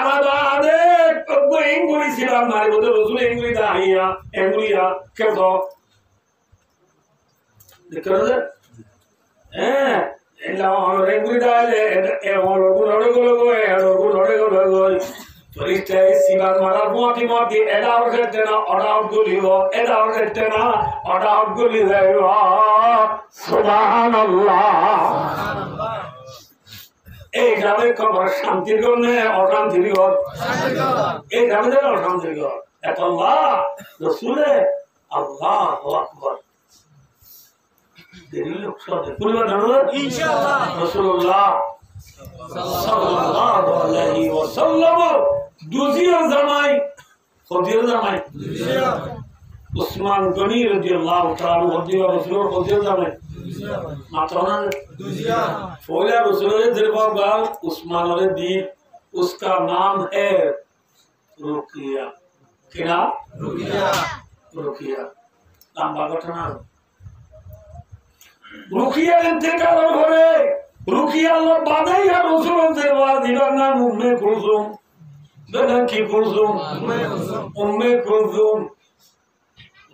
সাহাবারে কত এঙ্গুলি ছিল মারি বলে রাসূল এঙ্গুলি দাইয়া এঙ্গুলিয়া কেন দেখো হ্যাঁ এলা এঙ্গুলি দাইলে এ হলো গুলো ফরিস্তায় সিবান মারার মতি মতি এডাও গেতে না অডাও গুলিব এডাও গেতে না অডাও গুলি দেব সুবহানাল্লাহ এই গ্রামে খবর শান্তির গনে অশান্তির ঘর এই গ্রামে যেন অশান্তির ঘর এত আল্লাহ রাসূলে আল্লাহু আকবার দেরি লোক সব পরিবার জানো ইনশাআল্লাহ রাসূলুল্লাহ সাল্লাল্লাহু আলাইহি ওয়াসাল্লাম দুজিয়ার জামাই খদিজার জামাই উসমান গনি রাদিয়াল্লাহু তাআলা খদিজা রাসূলের খদিজার জামাই মাত্রনা দুজিয়া ফৌলা রাসূলের দরবার उस्मानोरे दी उसका नाम है रुकिया क्या रुकिया रुकिया नाम बागठना रुकिया इंतकाल करे रुकिया अल्लाह बादाई है रसूल दरबार दीवाना उम्मे कुलसुम बेना की कुलसुम उम्मे कुलसुम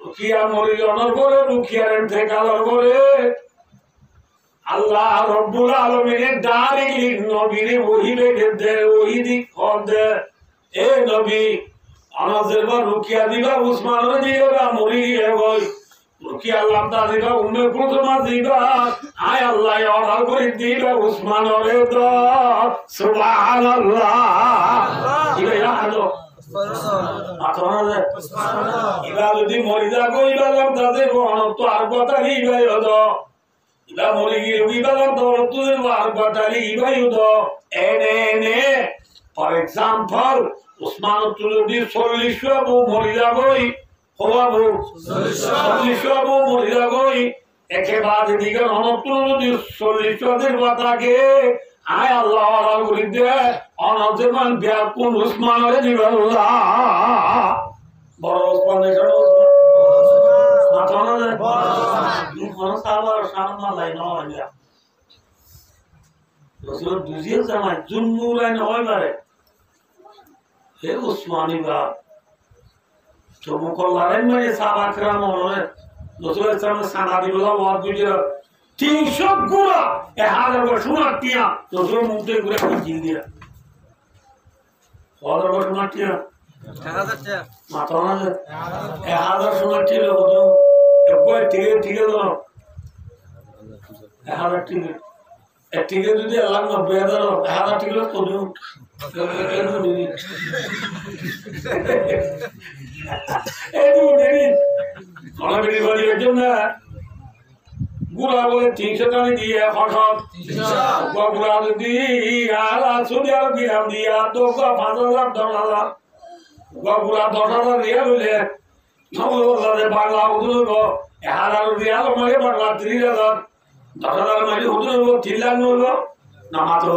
रुकिया मरि जानार परे रुकिया इंतकाल करे আল্লাহ রব্বুল আলামিনের ডাইরেক্টলি নবীরে ওহী লেখে দেয় ওহী দি দে এ নবী আমাদের বা রুকিয়া দিবা উসমানের দিবা মরি গই রুকিয়া আল্লাহ দা দিবা উম্মে কুলসুম দিবা আয় আল্লাহ অর্ডার করে দিবা উসমানের দ সুবহানাল্লাহ ইয়া আল্লাহ সুবহানাল্লাহ সুবহানাল্লাহ ইবা যদি মরি যা গই আল্লাহ দা দেব অনন্ত আর কথা ইবা দ ইবা মরিগি রবিবালাম দরতুর ওয়ার বাটালি ইবা ইউদো এনে ফর এক্সাম্পল উসমান তুলুদি 40 আবু মরিদা গই হওয়াবু 40 আবু মরিদা গই একে বাদ দিকে অনতুলুদি 40 দের বাতাকে আয় আল্লাহ ওয়ালা করিদে অনজমান বিয়াকুন উসমানের দিবাল্লাহ বড় উসমানের মাথানে বড় সাবার সামনা লাইন হয় রাসূল দুজিয়া জামাই জুন্নুরাইন হয় বারে হে উসমানী বা চমকলারেন মানে সাহাবা کرام হলে রাসূলের সামনে সানা দিবলা ওয়াজ দিলে 300 গুণা 1000 বছর শুনাটিয়া রাসূল মুখে ঘুরে জিল দিয়া 1000 বছর শুনাটিয়া 1000 টাকা মাথানে 1000 শুনাটিয়া হলো একবার ঠিক দাও 1000 টাকা এটিকে যদি আল্লাহ 90000 1000 টাকা কত অনেক বাড়ি একজন না গুড়া বলে 300 টাকা দিয়ে ফসল 300 গুড়া যদি আর সৌদি আরব দিলাম দিয়া তো 5000 গুড়া 10000 রিয়াল হইলে নবজাতক বাংলা উদ্যোগ 1000 রিয়াল মানে বাংলা 30000 10,000 মানে উদ্যোগ 3 লাখ হলো না মাত্র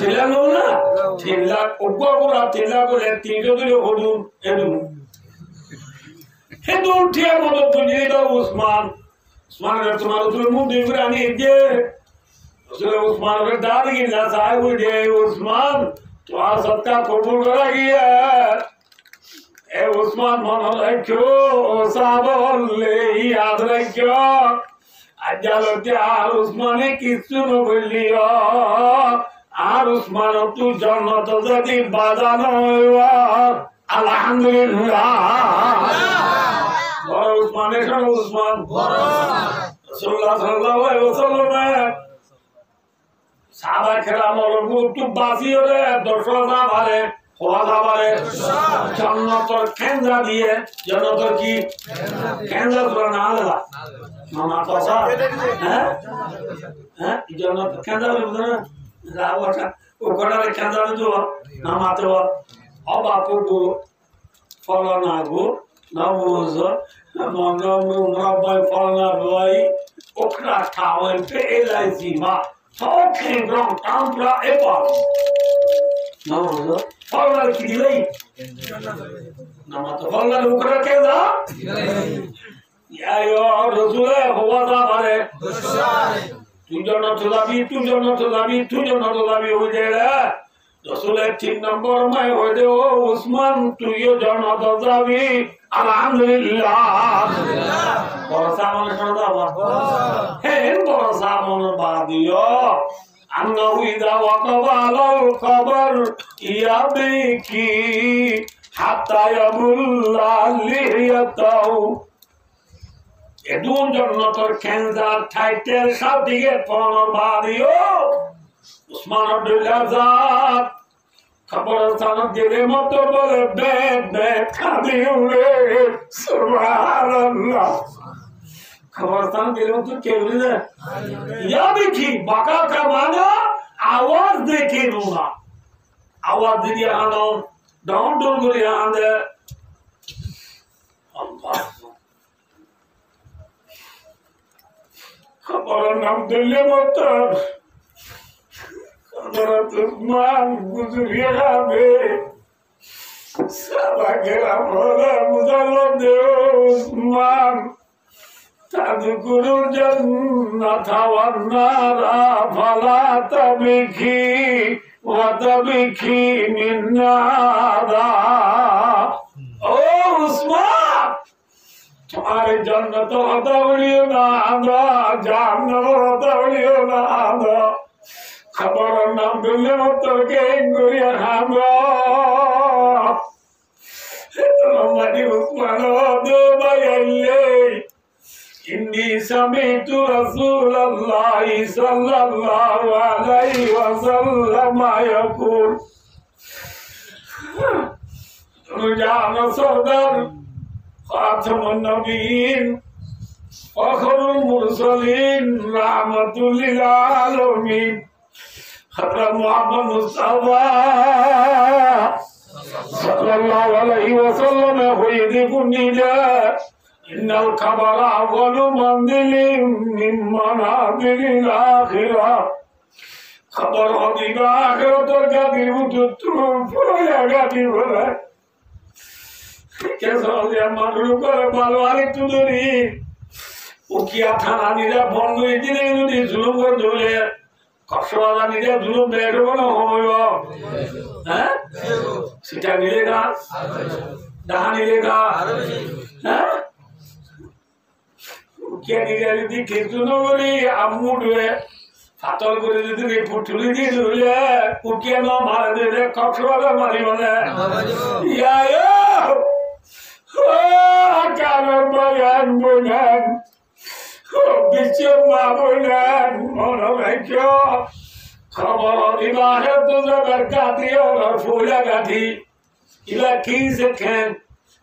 3 লাখ হলো না 3 লাখ ওগুলা 3 লাখ করে 300 দিলে হলুন এদু হেদু ঠিয়া মতো তুলি দাও উসমানের তোমার উদ্যোগ মুখ দিয়ে আনি যে উসমানের দাদি না সাহেব যে উসমান তোমার সত্তা কবুল করা গিয়া এ উসমান মনে রাখো সাহাবা বললে ইয়াদ রাখো আজালতে আর উসমানে কিছু বলিও আর উসমান তু জান্নাত যদি বাজানো আলহামদুলিল্লাহ বড় উসমানের সঙ্গে উসমান বড় রাসূলুল্লাহ সাল্লাল্লাহু আলাইহি ওয়াসাল্লাম সাহাবা کرام তু বাসিও রে 10,000 ভারে খোয়াদাবারে জান্নাতের কেন্দ্র দিয়ে জান্নাতের কি কেন্দ্র ধরে আলাদা মামা কথা হ্যাঁ জান্নাতের কেন্দ্র ধরে রাওয়াটা ওখানে কেন্দ্র তো মামা তো অবাপু ফলনা গো নবুজ মনমু রাব্বাই ফলনা রই ওখরা খাওয়েন পে এলাইজি মা সৌখে গ্রাম টাম্পরা এপাল নবুজ ফলনা কি দিলাই নামা তো ফলনা ওখরা কে দা ইয়া রাসূল হওয়া দা পারে তুই জন্য তো যাবি ওই যে রসুলের 3 নম্বর মায় হইলে ও উসমান তুইও জান্নাত যাবি আলহামদুলিল্লাহ ভরসা মনে শোনা যাবা হ্যাঁ ভরসা মনে বাদিও أنه إذا وقب على القبر يبكي حتى يبل لحيته এদুন জন্নতর ক্যান্সার টাইটেল সব দিকে পড়ানোর বাদিও উসমান আব্দুল্লাহ জাত কবরস্থান গেলে মতো বলে বে বে কাঁদি উড়ে সুবহানাল্লাহ खबरस्तान के लोग तो क्या बोले या देखी बाका का माना आवाज दे के रोना आवाज दे दिया आना डाउन डाउन कर दिया आंधे अल्लाह खबर नाम दिल्ली मत खबर तुमान गुजरिया बे सब आगे बोला मुझे दे उस्मान تذكر الجنة والنار فلا تبكي وتبكي من نارا او عثمان تمہارے جنت ہتوڑیو نا آندا جہنم ہتوڑیو نا آندا خبر نام دل متر کے انگوری آندا ہماری عثمان دو بھائی إني سمعت رسول الله صلى الله عليه وسلم يقول رجعنا صدر خاتم النبيين فخر المرسلين رحمة للعالمين خطر محمد مصطفى صلى الله عليه وسلم ويذكرني له إن القبر أول منزل من منازل الآخرة خبر هذه آخرة القدير وتطرف يا قدير ولا कैसा हो गया मालूम करे बालवारी तुझरी उकिया थाना निरा बंद इतने इतने जुलूम कर जोले कष्टवाला निरा जुलूम बैठो ना होगा हैं सीटा मिलेगा दहा मिलेगा हैं क्या निरा यदि कितनों बड़ी अमूड है फातल को यदि रे पुटली दी जोले उकिया ना मार दे रे कष्टवाला मारी बने या Kanan bayan bulan, bichir ma bulan, monolekyo. Khabar ilahe tuza berkati or fula gati. Ila kize ken,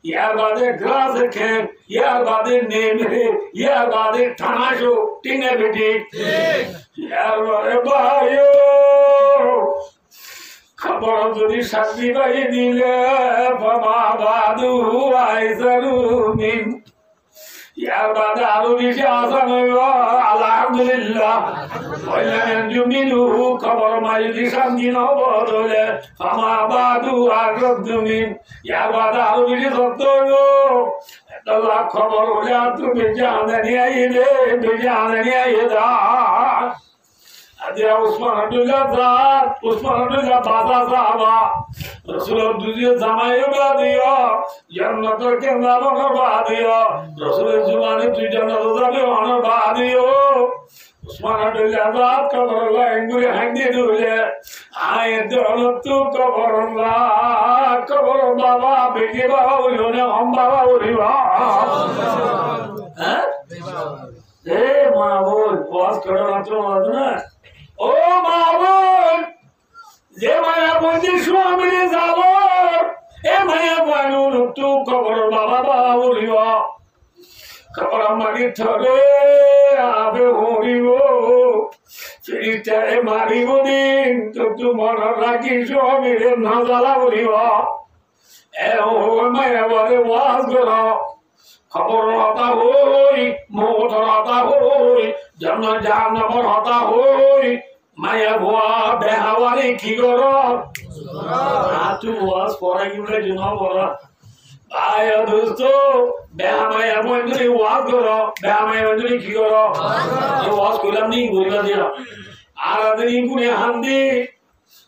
ya bade graz ken, ya bade nemre, ya bade tanasho, tine beti. Ya bade bayo. खबर जुड़ी शक्ति भाई दिले फमा बादू आइज़रू मिन यार बादारू विशासन वो अल्हम्दुलिल्लाह वल्लम जुमिनु खबर मायुदी संगिनो बोले फमा बादू आगरदू मिन यार बादारू विशासन वो अल्लाह खबर उल्या तू बिजाने नहीं दा Dia Usman Abdullah Zat, Usman Abdullah Bada Sahaba, Rasulullah Duziya Zamayo Badiya, Jannatul Kendabana Badiya, Rasulullah Zumani Tu Jannatul Zabiyana Badiya, Usman Abdullah Zat Kabarullah Inguri Handi Dule, Ayat Dawlatu Kabarullah, Kabarullah Baba, Biki Baba Urione, Om Baba Uriwa. Hey, Mahmoud, was Karanatu Maduna. O Mahmoud, Zemaya Bundi Swami Zalor, Emaya Banu tu Kabar Baba Uriwa, Kabaramari Tare, Abe Uriwo, Chirita Mari Budin, Tutumara Raki Swami Nazala Uriwa, Oh, Maya was Gora. खबर आता होई motor आता होई जन्म जान पर आता होई माया भुआ बेहावारी की करो तू वास परा किमले जुना परा आया दोस्तों बेहामाया बंदरी वास करो बेहामाया बंदरी की करो ये वास कोलम नहीं बोलना दिया आराधनी पुणे हंदी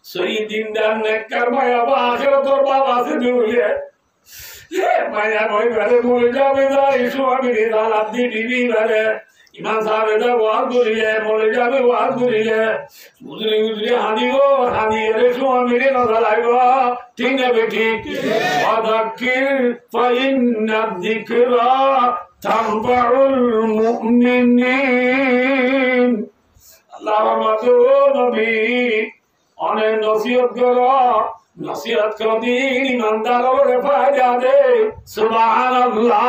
Sering dan nekar maya bahasa tor baba sedulia. Maya koi bade mulja beda isu abi dalam di bibi bade. Iman sabeda war duriye mulja be war duriye. Udri hani go hani resu amire no dalaigo. Tinga beti. Wadakir fa inna dzikra tanfa'ul mu'minin. Allahumma nabi. অনেক নসিহত করো নসিহত করো দিন ইমানদারের ফায়দা দে সুবহানাল্লাহ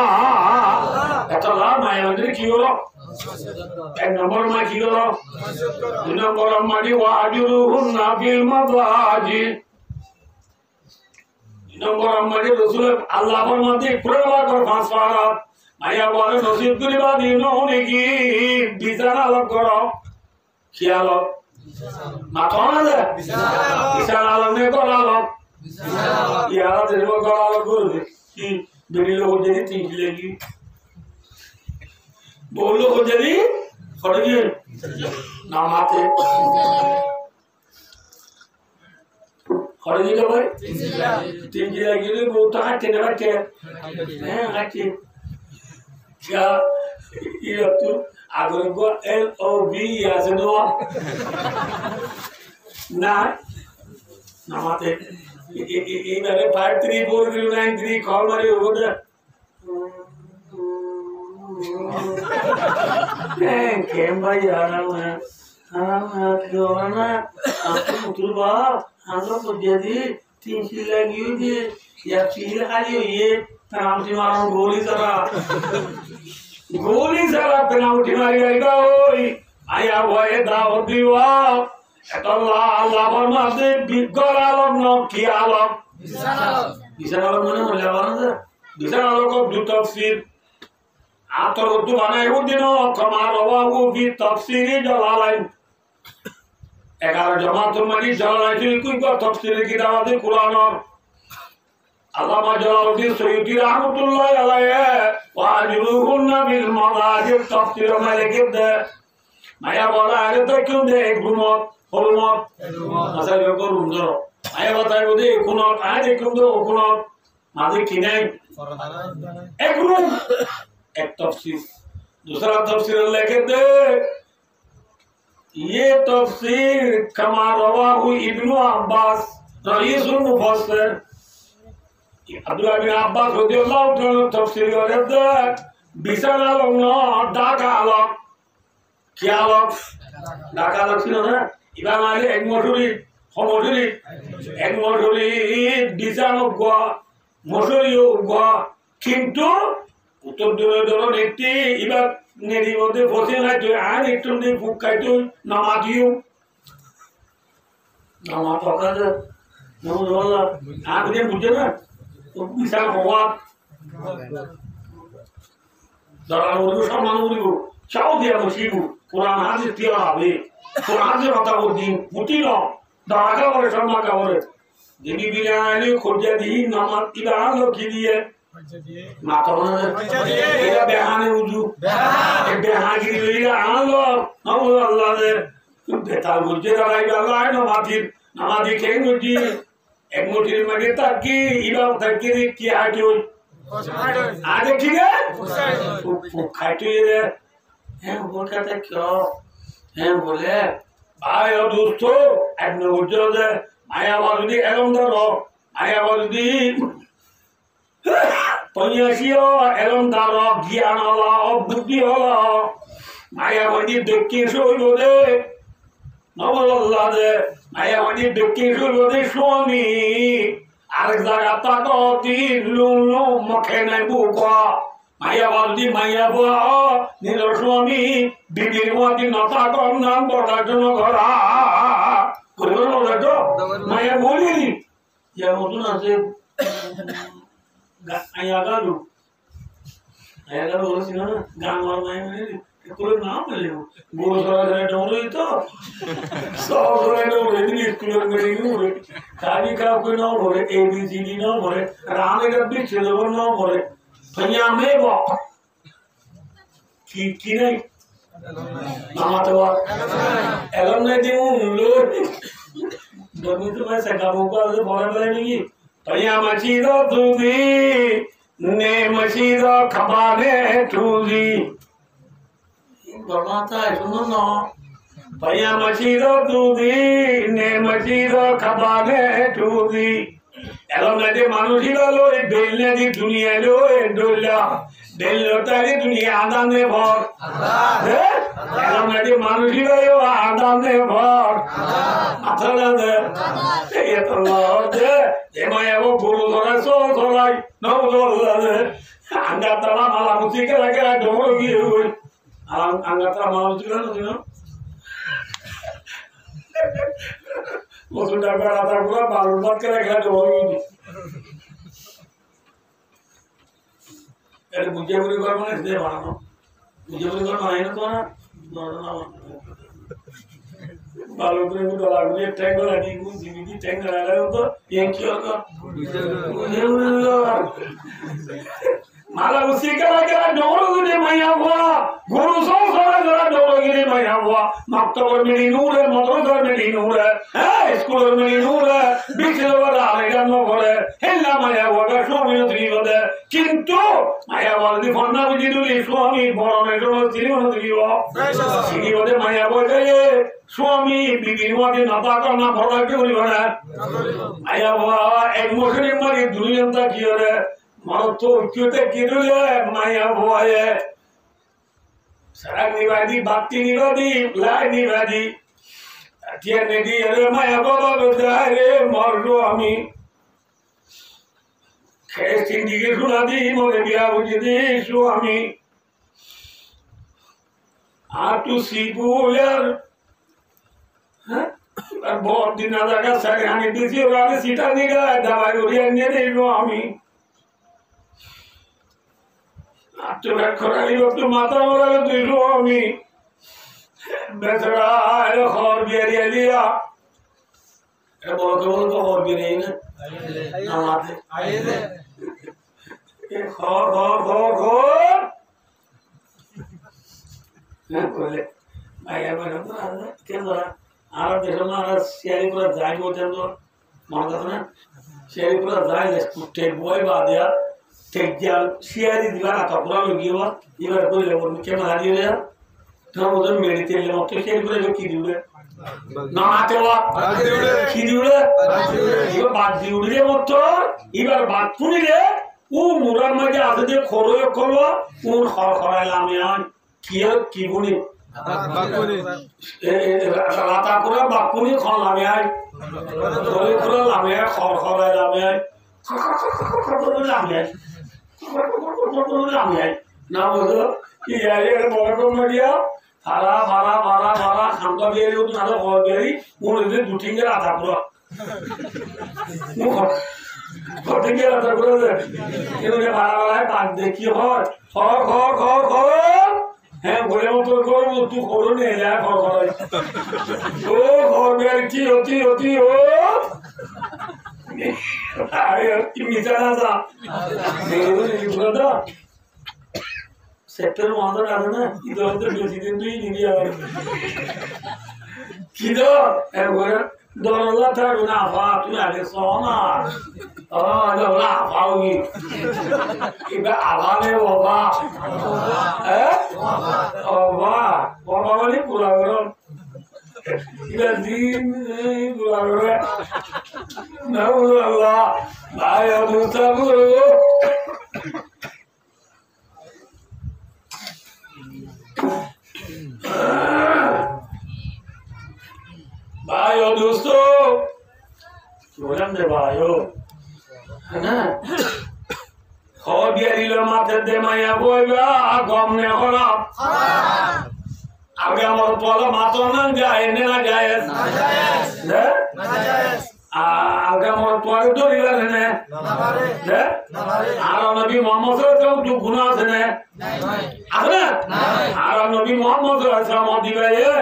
এটা লাভ নাই আমাদের কি হলো এক নম্বর মা কি হলো দুই নম্বর মাটি ওয়াজুরুহুন নাফিল মাদাজি দুই নম্বর মাটি রাসূল আল্লাহর মধ্যে প্রবা কর ফাসফারা মায়া বলে নসিহত করিবা দিন অনেকি বিছানা লগ করো খেয়াল Matona de bisa alam ne kolalo ya de lo kolalo guru ki beri lo jadi tinggi lagi bolo ho jadi khorgi namate khorgi lo bhai tinggi lagi le bota hatte ne hatte hatte ya iya tu agar gua LOV ya semua nah namate ini ada 534393 call mari udah kemba ya ana doana aku betul bah anda jadi tinggi lagi udah ya feel kali ye tanam si marang goli sara गोली सारा penalty मारी आएगा ओए आया वो ये दावत दिवा अल्लाह अल्लाह फरमाते बिगड़ आलम न किया आलम बिसान आलम मने बोले वाला ना बिसान आलम को दो तफसीर आप तो रुद्दु बनाए वो दिनों कमार रवा वो भी तफसीरी जलालाइन 11 जमात मरी जलालाइन कोई को तफसीर की दावत कुरान और আল্লামা জালালউদ্দিন সৈয়দী রাহমাতুল্লাহ আলাইহি ওয়াজরুহুন্না বিল মাদাজির তাফসীর মালিকিদ মায়া বলা আরে তো কেউ দে গুমত হলমত আসাই করুন ধরো মায়া বাতাই বদে কোনত আরে কেউ দে কোনত মাঝে কি নাই এক রুম এক তাফসীর दूसरा तफसीर लेके दे ये तफसीर कमा रवाहु इब्नु Abbas Raisul मुफस्सिर Abdullah bin Abbas radhiyallahu ta'ala tafsir করতে বিশাল আলম না ঢাকা আলম কি আলম ঢাকা আলম ছিল না ইমাম আলী এক মশুরি এক মশুরি বিশাল গোয়া মশুরিও গোয়া কিন্তু উত্তর দিনের ধরুন একটি এবার নেড়ির মধ্যে ফসিল খাইতো আর একটু ফুক খাইতো নামাতিও নামাত অকাজে নমস্কার আপনি বুঝে না bisa kuat dalam urus sama uribu jauh dia musibu Quran hadis dia habe Quran hadis kata udin putih lo daga oleh sama kawal jadi bila ini kerja di nama tidak lo kiri mata mana dia behane uju behane kiri dia Allah Allah deh betal kerja dalam Allah nama di keng uji एक मोटी मगे तक की इलाम तक की आटी हो आगे ठीक है खाटी है बोल कहते क्यों हैं बोले आयो दोस्तों अपने उज्जवल है मायावादी एलम दारो मायावादी पंयाशियो एलम दारो ज्ञान वाला और बुद्धि वाला मायावादी देखी सोई बोले नवल्ला दे मायावादी देखी सोई बोले स्वामी आरक जागा ताको तीन लूलो मखे नहीं बुका मायावादी मायावा नीलो स्वामी बिबिरवादी नताको नाम बड़ा जनो घरा कुरियर बोले तो माया बोली नहीं या मुझे ना से आयागालू बोले सिना ना गांव वाला माया स्कूल नाम ले लो बोलो सारा डोरे तो सारा डोरे नहीं स्कूल में नहीं खाली का कोई ना बोले ABCD ना बोले राने का भी चलो ना बोले भैया में वो की नहीं नाम तो एलम ने दियो लो Doni tu मैं सेकाबू को आज बोलने वाले नहीं भैया मचीदो तुझी ने मचीदो खबाने तुझी बरमाता है सुनो ना भैया मचीदो तुझी ने मचीदो खबाने तुझी एलों ने दे मानुषी वालों एक बेलने दी दुनिया लो एक डोला बेलने तारी दुनिया आदान ने भर एलों ने दे मानुषी वालों आदान ने भर अथला दे ये तो लॉर्ड ये माया वो गुरु धरा सो धराई नौ धरा दे अंगातला माला मुझे क्या लगे डोंगरों की हुई अंगातला माला मुझे क्या लगे ना वो सुधा कर आता पूरा बालू बात करे क्या डोंगरों की अरे मुझे बुरी बात मैंने इसलिए माना मुझे बुरी बात माना ही ना तो ना बालों में तो लागू है टैंक वाला नहीं कुछ जीवित टैंक लगा रहे हो तो ये क्यों का माला उसी का लगा डोरों के माया हुआ गुरु सौ सारा जरा डोरों के माया हुआ मक्तबर में नूर है मदरसा में नूर है स्कूल में नूर है बीच लोग आलेगा नो बोले हेल्ला माया हुआ का स्वामी ने त्री बोले किंतु माया वाली फन्ना भी दिलुली स्वामी बोलो में जो त्री बोलो त्री वो सिगी बोले माया बोले स्वामी बिबिनवादी नाता करना भरा क्यों नहीं बना आया हुआ एक मुस्लिम मरी दुनिया तक किया रे मारो तो क्यों ते किधर है माया हुआ है सड़क निवादी बाती निवादी लाइ निवादी अतिया नदी अरे माया बाबा बेचारे मर लो हमी खेस जिंदगी सुना दी मोरे बिया बुझी दी स्वामी आप तो सीपू यार और बहुत दिन आधा का सारे हानि बीसी और आगे सीटा नहीं गया दवाई उड़ी अन्य नहीं लो हमी आप तो बैठ खड़ा नहीं वक्त माता वाला तो लो हमी बेचड़ा है खौर बियरी लिया ये बोलो तो खौर बियरी ना नमाते ये खौर ना बोले आया बना तो क्या बोला आरा देखो ना आरा शेरी पूरा जाए बोलते हैं तो मानता था ना शेरी पूरा जाए टेक बॉय बाद यार टेक जाल शेरी दीवार आता पूरा लोग ये बात ये बार कोई लोग क्या मार दिया यार तो वो तो मेरी तेल ले तो शेरी पूरा लोग की दिवले ना आते हुआ की दिवले ये बात दिवले वो तो ये बार बात सुनी ले वो मुराद में क्या आते थे खोरो यो खोलो उन खर लामियान किया की बुनी बाकुनी राता पूरा बाकुनी खान लामे आई दोले पूरा लामे आई खर लामे आई लामे आई ना बोलो कि यार ये बोले को मरिया फारा हम तो बेरी उतना तो और बेरी वो इधर दूठेंगे राता पूरा वो दूठेंगे राता पूरा इन्होंने फारा है बात देखिए और हैं बोले वो तो तू खोलो नहीं जाए खोल ओ खोल मेरी की होती ओ अरे कि मिजाना था मेरे को नहीं बोला सेक्टर वहाँ तो डाला ना इधर बेची दिन तो ही नहीं दिया किधर है बोले दोनों था गुना फा तू आगे सोना दोनों फाऊंगी इधर आवाज़ वो बाबा नहीं पूरा करो इधर दिन नहीं पूरा करो ना बोलो अल्लाह भाई अब दूसरा बोलो भाई और दोस्तों बोलन दे भाइयों है ना खबर दिया दिलो माथे दे माया बोएगा गम ने होना आगे हमारे तोला मातो ना जाए ना जाए आगे हमारे तोले तो रिला है आरा नबी मोहम्मद से तो गुनाह से ने आरा नबी मोहम्मद से दिवे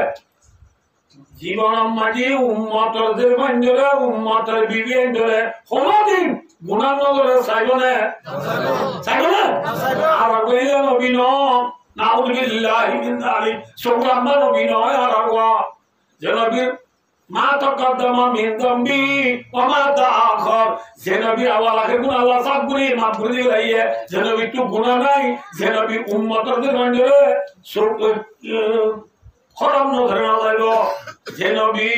जीवन माजी उम्मतर देवंजरे उम्मतर बिबियंजरे होमादिन गुनानगरे साइबने आरा कोइले नबीनो नाउजुबिल्लाहि मिन जालिक सुब्राह्मण नबीनो आरावा जनबीर মা তাকাদ্দামা মিন যামবি ওয়া মা তাআখার যে নবী আওয়াল আখির গুনাহ আল্লাহ সব গুনাহ মাফ করে দিলাইয়ে যে নবী তো গুনাহ নাই যে নবী উম্মতদের মধ্যে সব খরম ন ধরে না যাইব যে নবী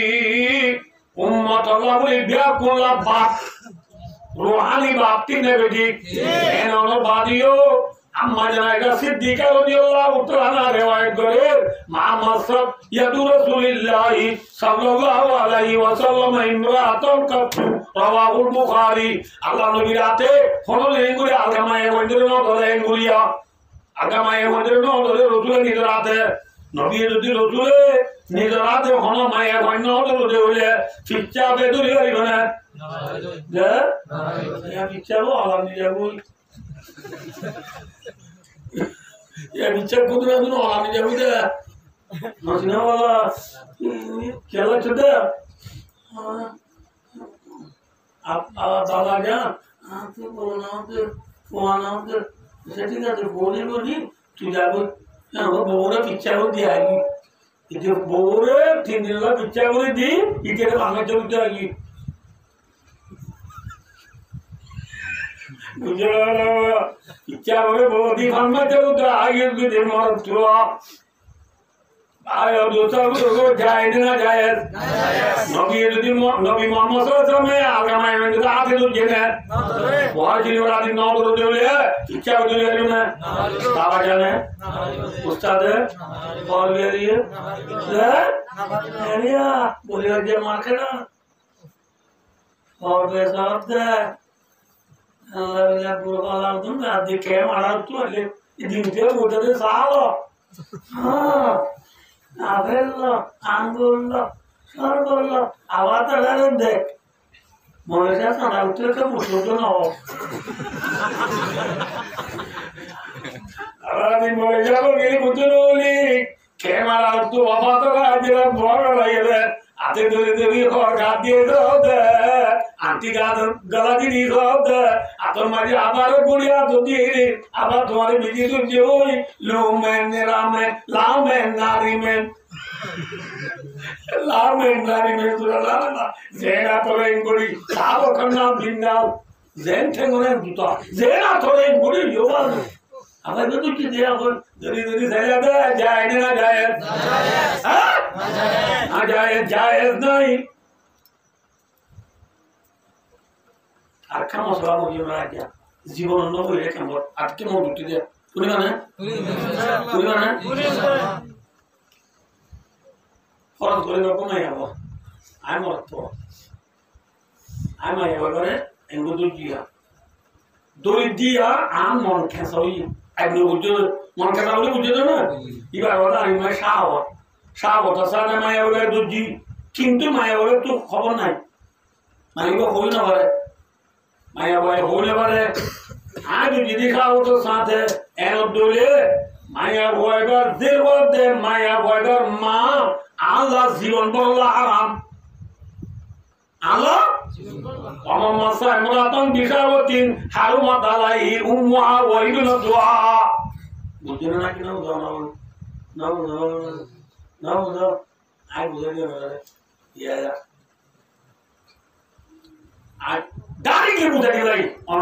উম্মত আল্লাহ বলি ব্যাকুল বাপ রুহানি বাপ তিনে বেটি এনন বাদিও আম্মা জানাইগা সিদ্দিকা রাদিয়াল্লাহু তাআলা রিওয়ায়াত করে মা মাসব ইয়াদু রাসূলুল্লাহ সাল্লাল্লাহু আলাইহি ওয়াসাল্লাম ইমরাতান কাতু রাওয়াহুল বুখারী আল্লাহ নবী রাতে হলো লেঙ্গুরি আগামায়ে মন্দিরে ন ধরে লেঙ্গুরিয়া আগামায়ে মন্দিরে ন ধরে রাসূলের নিজ রাতে নবী যদি রাসূলে নিজ রাতে হলো মায়ে গণ্য হতে হলে শিক্ষা বেদুরি হইব না যে না শিক্ষাও আল্লাহ নিজে বল ये बिचार खुद ना सुनो आने जाओ इधर मसना वाला क्या लगता है आप दादा जान आप बोलना तो फोना तो सेटिंग का तो बोली तू जाओ ना वो बोरा पिक्चर हो दिया है इधर बोरे 3 दिन का पिक्चर हो दी इधर आगे चल जाएगी मुझे इच्छा हो बहुत ही हम में चलो तो आगे भी दे मार तो आए और दूसरा को जाए ना जाए नबी यदि नबी मोहम्मद सल्लल्लाहु अलैहि वसल्लम आगे में तो आगे तो जेने बहुत दिन और दिन नौ तो दे ले इच्छा हो दे ले बाबा जाने उस्ताद और भी है अरे बोले जे मार के ना और वे साहब दे Allah Kur'an tuh nggak dikem alat tuh ada di dia udah deh salah, apel lah, anggur lah, sargol lah, awat ada deh, manusia sana udah ke musuh tuh nol, awat ini manusia tuh gini musuh noli, kem alat tuh awat ada aja bawa lagi deh, ate duri kor gadi deh. Aunty का गलती नहीं सब आतर मारी आबारो गुड़िया तो दी आबा तुम्हारे बिजी तो जो लो मैं नेरा में लाओ मैं नारी में तो ला जेना थोड़े इंगुड़ी साबो करना बिंदा जेन ठेंगोने दूता जेना थोड़े इंगुड़ी योगा अब तो कुछ दिया को जरी सजा दे जाए ना जाए हाँ जाए नहीं আর কাম সব মুজি রাজা জীবন নব রে কাম আটকে মো দুটি দে তুমি না ফরজ করে না কমে যাব আই মরত আই মাই বলে এঙ্গো দুই দিয়া আম মন খেসাই আই নো বুঝো মন খেসা বলে বুঝো না ইবার ওটা আমি মাই শাও তো সানা মাই বলে দুজি কিন্তু মাই বলে তো খবর নাই মাই গো হই না পারে माया भाई होने वाले आज जो दिखाओ तो साथ है एन दोले माया भाई का दिल दे माया भाई का माँ आला जीवन बोला आराम आला हम मसा मुरातन बिशावतीन हारुमा दालाई उम्मा वहीदुल दुआ बुझे ना कि ना आई बुझे ना ये आज डायरेक्टली बुझे के लाई और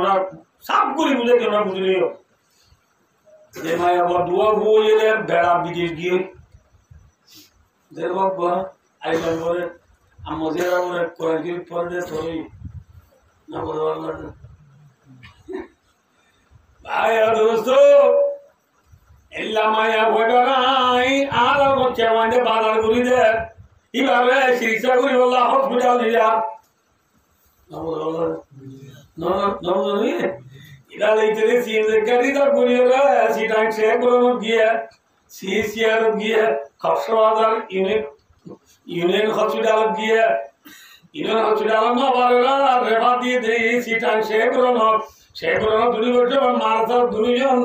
सब पूरी बुझे के ना बुझ रही हो ये माया वो दुआ वो ये ले बेड़ा बिगड़ गई देर बाबा आई बोले हम मुझे ना बोले कोई की पर दे थोड़ी ना बोलवा भाई और दोस्तों इल्ला माया वो डराई आला को चवाने बादल गुरी दे इबारे शीशा गुरी वाला हॉस्पिटल दिया No, इधर इतने सीन करी तो पूरी होगा सीटा शेयर करो गया सीसीआर गया खपशवादर यूनियन हॉस्पिटल गया यूनियन हॉस्पिटल ना बारला रेफाती दे सीटा शेयर करो दूरी बच्चे मारता दूरी जन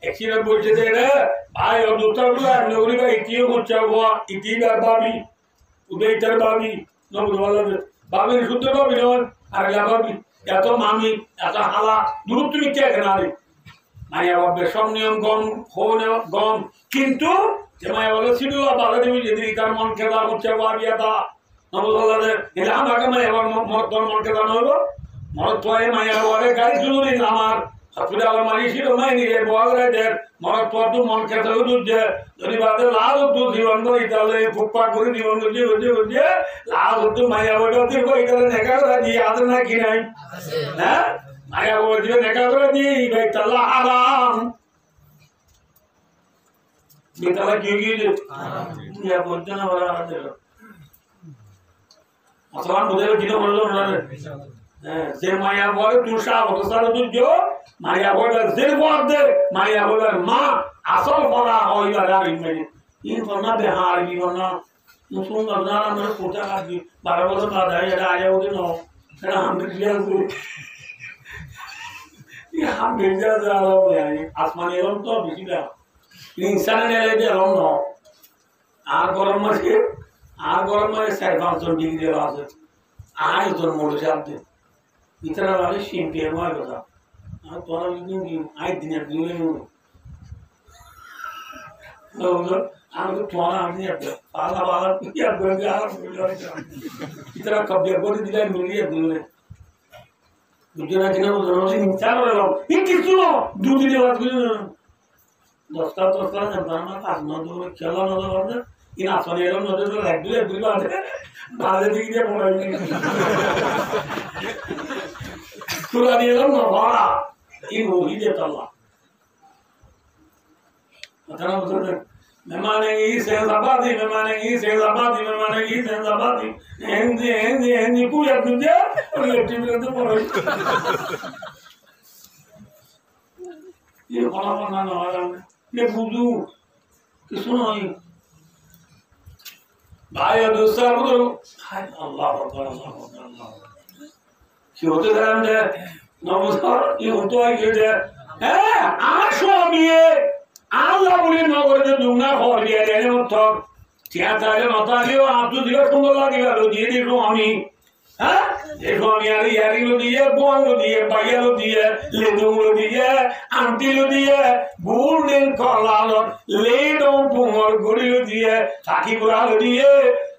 एक्सीडेंट बोलचे दे रे भाई और दूसरा बोला नौकरी का इतियो बच्चा हुआ इती बाबी उधर इधर बाबी नौकरी वाला बाबी शुद्ध बाबी नौन अरे बाबी या तो मामी या तो हाला दूर तुम्हें क्या करना रे माया बाबे सब नियम गम हो ने गम किंतु যে মায়া বলে সিডুলা বাধা দিবি যদি তার মন খেলা উচ্চা বাবিয়া তা নবুল্লাহদের এটা আমাকে মায়া মরতর মন খেলা নইব মরত মায়া বলে গাড়ি জরুরি আমার হাসপাতাল আলমারি ছিল মাই নিয়ে বগরাদের মরত তো মন খেতে উঠছে যদি বাদে লাল তো জীবন করে তাহলে ফুটপাট করে জীবন করছে করছে করছে লাল তো মায়া বলে দিব এখানে দেখা করে দিয়ে আদর না কি নাই হ্যাঁ মায়া বলে দেখা করে দিয়ে ভাই তাল্লা আরাম বেতালা কি গিয়ে ইয়া বলতে না বলা আছে আসলাম বুঝে কি বললো না যে মায়া বলে তুষা অবস্থার দুর্য মায়া বলে যে বর্দে মায়া বলে মা আসল পড়া হইবার আর ইমেনি ইন ফনা বেহার কি বনা মুসুন না আমরা কোটা কাটি 12 বছর বাদ হয় এটা আয়া ওদের ন এটা আমরা ক্লিয়ার করি ये हम भेजा जा रहा है आसमान एवं तो बिजली इंसान ने ले दिया रंग हो आग गरम में 5.5 डिग्री आवाज आज तो मोड़ जाते इतना वाले शिंपे हुआ बता आज तो ना इतनी आज दिन दिले लोग आज तो थोड़ा आदमी अब पाला क्या बंगा इतना कब्जे को दिला मिली है दिले Bukan kena udah incar orang. Ini kisulo dua di lewat gini. Dostar yang pertama kan nado kela nado mana? Ini asal yang nado itu reguler ada. Ada tinggi dia mulai ini. Kurang dia nado mana? Ini mudi dia tahu. Macam betul. Memang ini saya sabati, memang ini saya sabati, memang ini saya sabati. Hendi kuya kerja, orang TV itu boleh. Ini kalau mana orang, ini budu, kesuai. Bahaya dosa betul. Allah Allah. Siapa dalam dia? Namusar, ini untuk aja dia. Asal Allah buli nagore dunga horiya dene motor tiatale mataliyo abdu diga sundo lagi galo diye dekho ami ha dekho ami yari lo diye bon lo diye bhaiya lo diye ledum lo diye aunty lo diye golden kolalo ledum pumor gori lo diye taki gora lo diye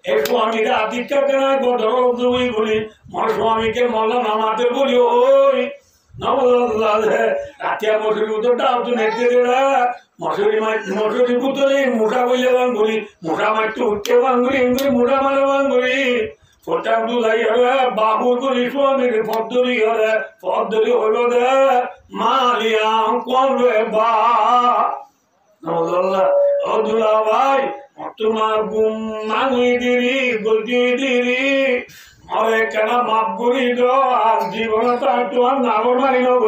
ekho ami da adikka kana godoro dui gori mar swami ke molla namate boli oi nabullah hai atia mosuri uto da tu nekte dera মশুরি পুতলে মোটা বইলে বাঙ্গুরি মোটা মারতে উঠতে বাঙ্গুরি এঙ্গুরি মোটা মারে বাঙ্গুরি ফোটা দুলাই হবে বাবু করি স্বামীর পদ্ধতি হলে পদ্ধতি হইল দে মালিয়া করবে বা দুলা ভাই তোমার গুম মাঙি দিরি গলতি দিরি মরে কেন মাপ করি দো আর জীবন তার তোমার নাগর মারি নব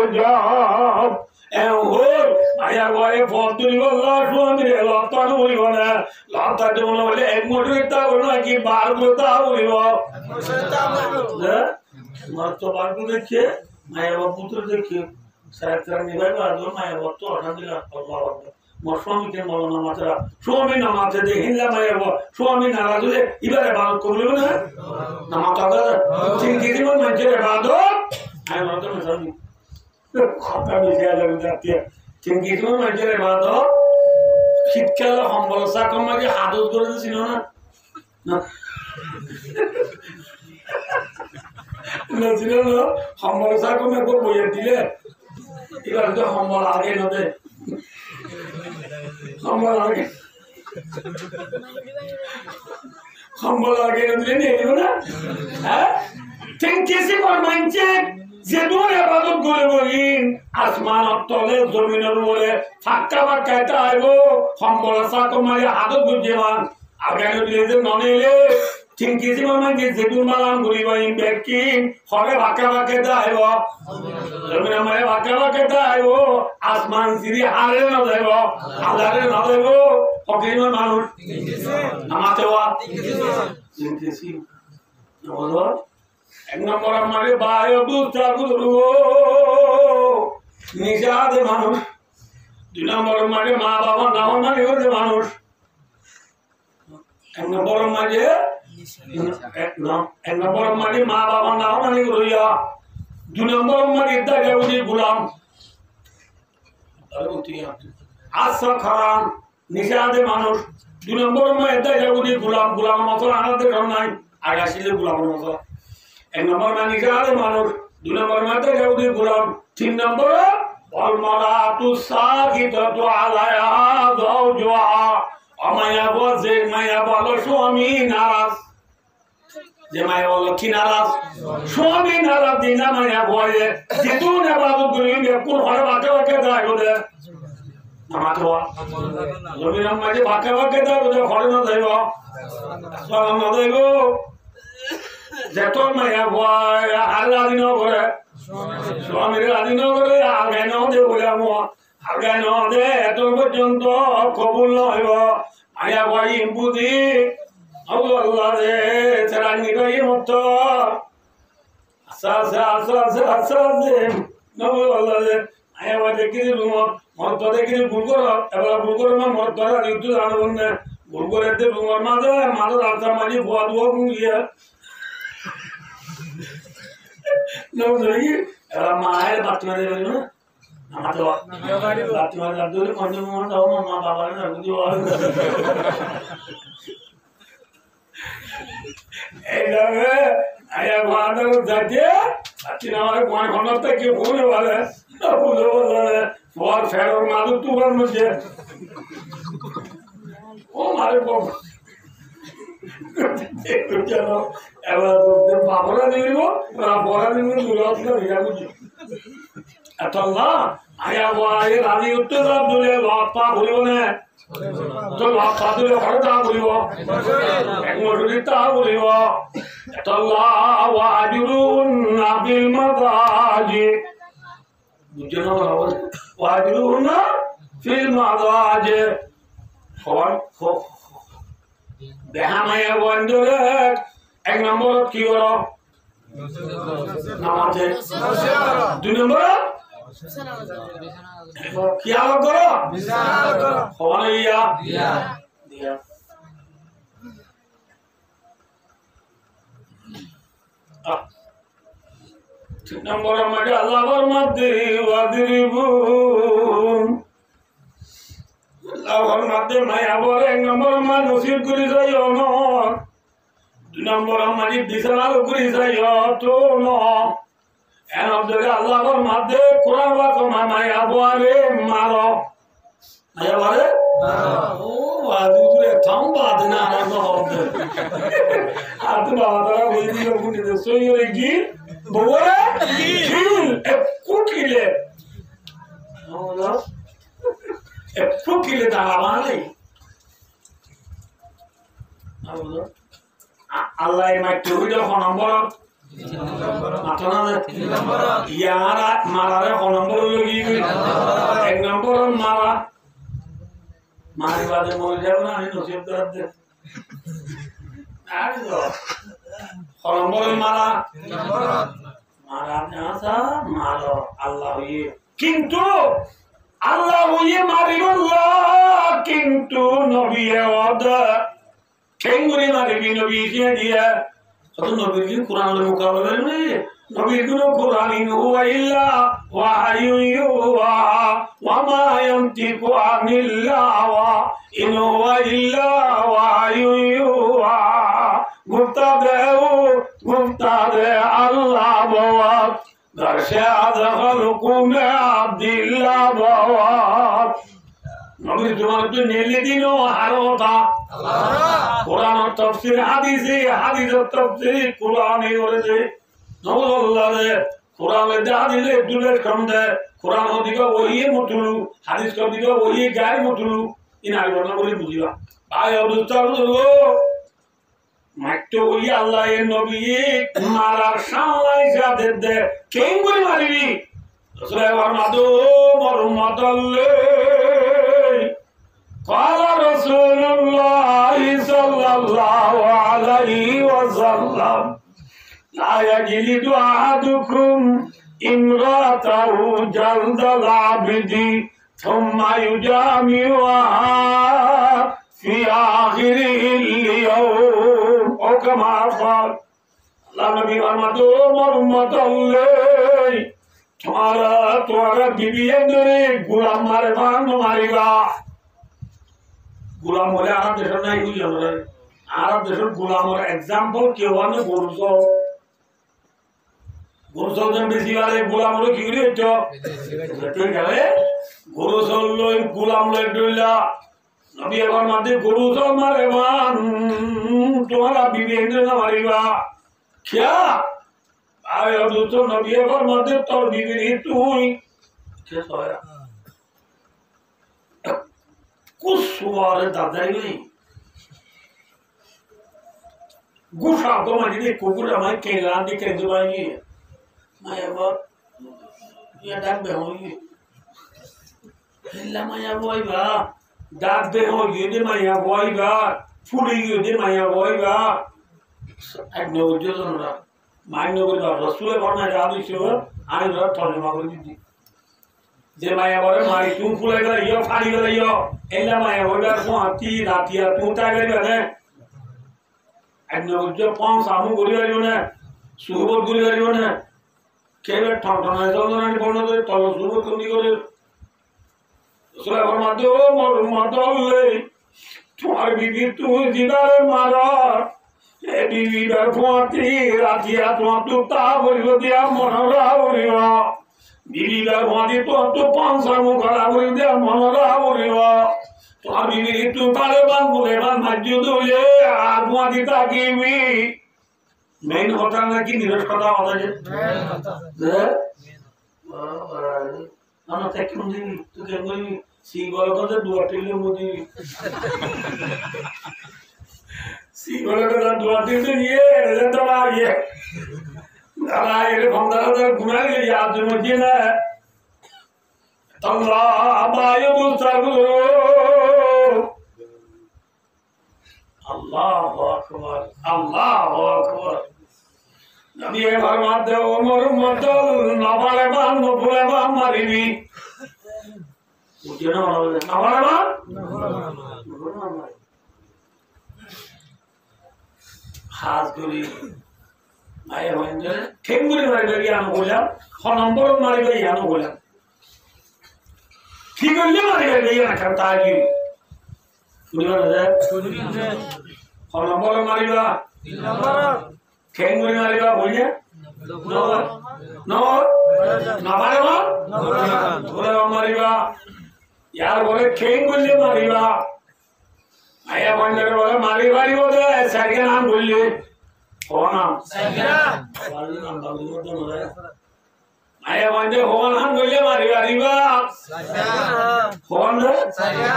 Ayah gua foto di bawah suami dia, latar boleh mana, latar tu mana boleh, motor kita boleh lagi bar kita boleh bawa. Mata bar tu dekhe, ayah gua putra dekhe, saya terang ni baik baru, ayah gua tu orang dia bawa. Suami ke malu nama cera, suami nama cera dehinla ayah gua, suami nama tu deh, ibarat baru kau boleh mana, nama kau ada, tinggi tu mana cera baru, ayah gua tu macam ni. কথা বেশি আলাদা জাতীয় কিন্তু কি মাঝে বাদো শীতকালে সম্বলসা কমাকে হাদত করে দিছিল না নছিল না সম্বলসা কমে কো বইয়ে দিলে এবার তো সম্বল আগে নদে সম্বল আগে নদে নিয়ে দিব না হ্যাঁ ঠিক কেসি মানছে যে দূরে আবাদত করে বলিন আসমান তলে জমিনের উপরে ফাঁকা ফাঁকা এটা আইব সম্বলসা কমারে আদত বুঝেমান আগামী দিলে ননেলে ঠিক কিছু মানে যে দূর মালাম ঘুরি বাইন ব্যক্তিন হবে ফাঁকা ফাঁকা এটা আইব জমিনের মারে ফাঁকা ফাঁকা এটা আইব আসমান সিরি হারে না যাইব আল্লাহরে না যাইব ফকির মানুষ নামাতে ওয়া ঠিক কিছু বলো এক নম্বর আমারে বায়ু দুটা গুরু নিজাদ মানুষ দুই নম্বর আমারে মা বাবা নাও না নিতে মানুষ এক নম্বর আমারে মা বাবা নাও না নিতে রইয়া দুই নম্বর আমারে দাগাউদি গোলাম আচ্ছা খারাম নিশাদে মানুষ 2 নম্বর মধ্যে যাগুনি গোলাম মতো আনাদের কারণ নাই আগা ছিল গোলামের মতো 1 নম্বর নিশাদে মানুষ 2 নম্বর মধ্যে যাগুনি গোলাম 3 নম্বর অলমারাতু সাকিতাতু আলাইহা যাওজুহা আমায়া বজে মায়া বলো স্বামী নারাজ যে মায়া বলো কি নারাজ স্বামী নারাজ দিনা মায়া বয়ে যেতুন ইবাদত করি কোন ঘরে বাকে যায় ওদের আমাকে বল জমির মাঝে বাকে যায় ওদের ঘরে না যাইব সালাম না যাইব যেত মায়া বয় আর রাজি না করে স্বামীর রাজি না করে আগে না দে বলে আগে না দে এত পর্যন্ত কবুল নইব মায়া বয় বুঝি আল্লাহ রে তেরা নিগাই মত আচ্ছা নবু আল্লাহ রে মায়া বয় দেখি রুম মত দেখি ভুল করো এবার ভুল করো না মত ধরা দিতে জানব না ভুল করে দে রুমের মাঝে রাস্তা মাঝে ভুয়া দুয়া গিয়ে নবু দেখি এবার মায়ের বাচ্চা মাঝে না আমাদের বাচ্চা মাঝে ধরে কন্টিনিউ দাও মা বাবা না বুঝি এইভাবে আয়া মাদের যাতে আচ্ছা আমার কোন ঘন্টা কি ভুলে বলে ভুলে বলে ফর ফেরর মাদু তুবার মধ্যে ও মারে বাপ চলো এবার বাবরা দিব বাবরা দিব দুলাস না ইয়া বুঝি আল্লাহ আয়া ওয়াই রাজি উত্তর দিলে বাপ্পা ভুলিব না তো বাপ্পা দিলে হরদা ভুলিব এক মজুরিতা ভুলিব আল্লাহ ওয়াজুরুন নাবিল মাদাজি বুঝছেন না ওয়াজুরুন ফিল মাদাজি হওয়ার বেহামায়া বন্ধরে 1 নম্বর কি করো নামাজে 2 নম্বর क्या करो कौन दिया नंबर मजे अल्लाह पर मध्य वादिरिबुन अल्लाह पर मध्य माया पर 1 नंबर मा नसीब करी जायो न 2 नंबर मजे बिसरा करी जायो तो न এন অবজরে আল্লাহর মধ্যে কোরআন ওয়াজ মায়া বরে মারো মায়া বরে ও ওয়াজুরে থাম বাদ না আরম্ভ হবে আর তো বাবা বলি লোক নিতে সইরে কি বলে জিল কুকিলে হলো কুকিলে দাঁড়ালে হলো আল্লাহ মাইতে হইলো নম্বর মাথা না ইয়ারা মারারে কোন নম্বর লগি 1 নম্বর মারা মারি বাদে মরে যাব না আমি নসিব দর দে আর তো কোন নম্বর মারা মারা না মারো আল্লাহ হইয়ে কিন্তু আল্লাহ হইয়ে মারিবল্লাহ কিন্তু নবী ওয়াদা কেঙ্গুরি মারিবি নবী দিয়া तो नबी की कुरान में मुकाबले में नबी को कुरान इन हुआ इल्ला वहयु युहा वमा यंतिकु अनिल्लाह इन हुआ इल्ला वहयु युहा गुफ्ता दे अल्लाह बाबा दर्शे अदखलकु में अब्दुल्लाह बाबा नबी तुम्हारे तो नेले दिनो हारोता कुरान और तफसीर हादीस और तफसीर कुरान ही और जे नौल्ला दे कुरान में हादीस दुले कम दे कुरान हो दिखा वही मुतलू हादीस को दिखा वही गाय मुतलू इन आगे बढ़ना बोली बुझिया भाई अब दूसरा लो माइटो वही अल्लाह ये नबी मारा शालाई जाते दे केंगुल मारी भी दूसरे बार मादो मरुमतल्ले قال رسول الله صلى الله عليه وسلم لا يجلد أحدكم امرأته جلد العبد ثم يجامعها في آخر اليوم أو كما قال الله نبي محمد محمد الله तुम्हारा बीबी अंदर गुलाम मारे मारेगा গোলাম হলে আর দেশের নাই বুঝে আমরা আর দেশের গোলামের এক্সাম্পল কেউ আমি গরুসল গরুসল যেন বেশি বারে গোলাম হলো কি করে ঠিক আছে গরুসল লই গোলাম লই ডইলা নবী এবার মাঝে গরুসল মারে মান তোমারা বিবেক না মারিবা क्या आए और दूसरों नबी पर मध्य तौर बीवी तू ही क्या सोया कुछ सुवारे दादा ही नहीं गुस्सा तो मजीद कुकुर हमारे केला दिखे जुबानी मैं अब ये डाक बे होगी इल्ला मैं अब वही बा डाक बे होगी ये मैं अब वही बा फूली ये मैं अब वही बा এক নবুজ্জো জনরা মাইন নবুর রাসূলের ফরমায় আদেশ ছিল আমি ধর তরজমা করে দিই যে মায়া বলে মাই তুই ফুলে গেল ইয়ো ফাড়ি গেল ইয়ো এলা মায়া বলে কো আতি রাতিয়া তুতা গেল না এক নবুজ্জো পাঁচ সামু গরি গেল না সুবর গরি গেল না কেবে ঠনঠনা জনরানি বর্ণ করে তল সুবর কোনি করে রাসূলের ফরমায় দো মোর মদলে তোমার বিবি তুই দিদার মারা বিবি ব্যর্থী রাজিয়া তোমার তো তা বলিব দিয়া মনরা বলিব বিবি ব্যর্থী তোমার তো পাঁচশার মুখরা বলি দিয়া মনরা বলিব তোমার বিবি তুই পারে বান বলে বান ভাজ্য দলে আর তোমার তাকিবি মেইন কথা নাকি নিরস কথা কথা যে আমরা তাকে দিবি তুই কেন বলবি সেই গল্প কথা দুয়াটিলে মধ্যে si quello che da tua testa ieri dentro l'aria dall'aria quando da gumare gli altri non tiene Allah abayo mustagu Allahu akbar nabi farmate umar madal nabale ban nobule ban maribi mujhe na nabale ban हाथ गुरी आए होंगे खेंगुरी मारे गई आनो बोला खनंबर मारे गई आनो बोला ठीक है ये मारे गई ना करता है कि गुरी मारे खनंबर मारे गया खेंगुरी मारे गया बोलिए नो ना मारे गया बोले मारे गया यार बोले खेंगुरी मारे गया आया बंदर बोले मारी बारी बोले सरके नाम बोलिए कौन नाम सरके वाली नाम बोलिए तो बोले आया बंदर कौन नाम बोलिए मारी बारी बा कौन सरके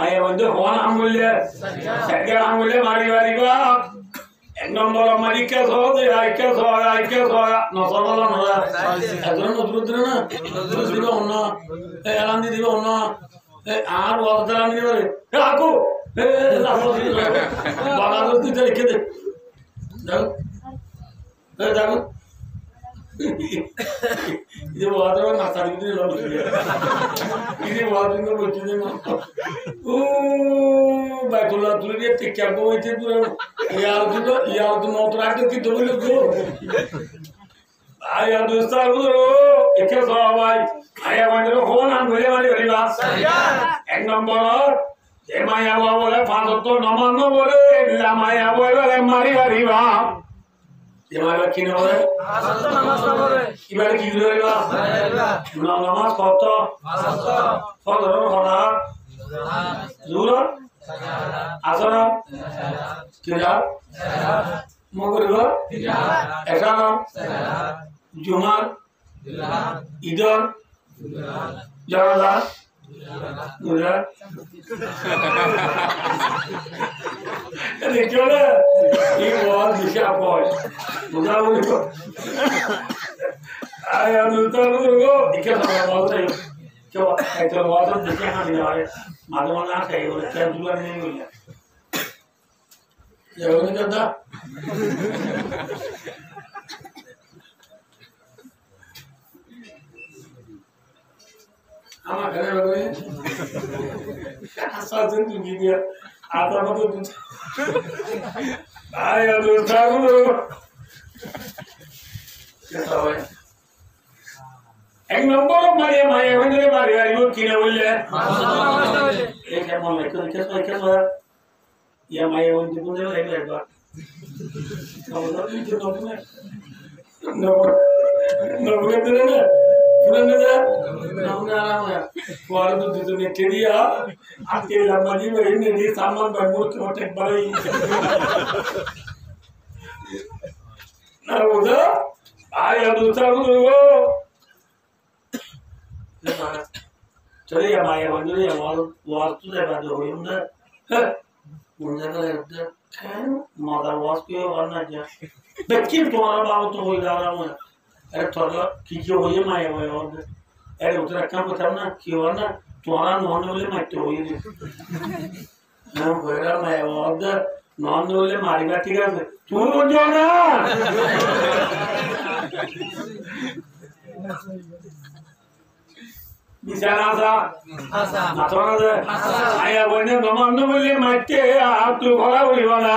आया बंदर कौन नाम बोलिए सरके नाम बोलिए मारी बारी बा एक नंबर हमारी क्या सो दे आई क्या सो नौसर वाला नौरा अदरन उतरना उतर दिलो होना ए आनंदी दिलो होना ए आर वाला दिलो रे आको बाबा लोग तुझे लिखे दे जाओ ये बात है ना सारी दिन लोग ये बात इनको बोलते हैं ओ बैठोला तू ये टिक्का बोलते तू यार तो नौतरा के किधर लोग go आया दोस्ता को एक सौ भाई आया बंदरो हो ना बोले वाली बात एक नंबर ये माया बोले फादर तो नमन न बोले ला माया बोले मारी बारी बा ये माया किने बोले फादर तो नमाज न बोले इबारे की बोले बा ना नमाज पढ़तो फादर खड़ा जुरा असर किरा मगरिब ऐसा जुमार इधर जरा मुझे देखो ना ये बहुत दिशा बोल मुझे वो आया दूसरा लोगों दिखे तो बहुत है क्यों ऐसे बहुत दिखे हाँ नहीं आ रहे मालूम ना कहीं वो क्या दूसरा नहीं हुई है ये वो नहीं करता আমার ঘরে বলে সাজন তুমি দিয়া আতা মতো আয় আলো জাগো কেতা হয় এক নম্বর মারিয়া মারিয়া হইলে মারিয়া ইও কিনে বললে এই কেমন কেমন ইয়া মায়ে ওই জীবন দেবে একবার নবকে দিলে না পুরানো যা নবকে আরাম হয় পরে তো দুজনে কেড়িয়া আজকে লম্বাজি में इन ये सामान पर मुझ को टेक बड़ी ना उधर आया दूसरा को चलिए हमारे बंदे हमारे वास्तु से बात हो रही है मुझे तो लगता है क्या मदर वास्तु के करना चाहिए लेकिन तुम्हारा बाबू तो हो ही रहा है अरे थोड़ा किसी हो ये माया हुआ है और अरे उधर काम करना ना क्यों ना तुम्हारा नॉन वाले मारते हो ये ना बेरा माया हुआ और नॉन वाले मारेगा ठीक है तू जो ना बिचारा सा अथवा ना आया बने नॉन वाले मारते आप तो भरा हुई वाला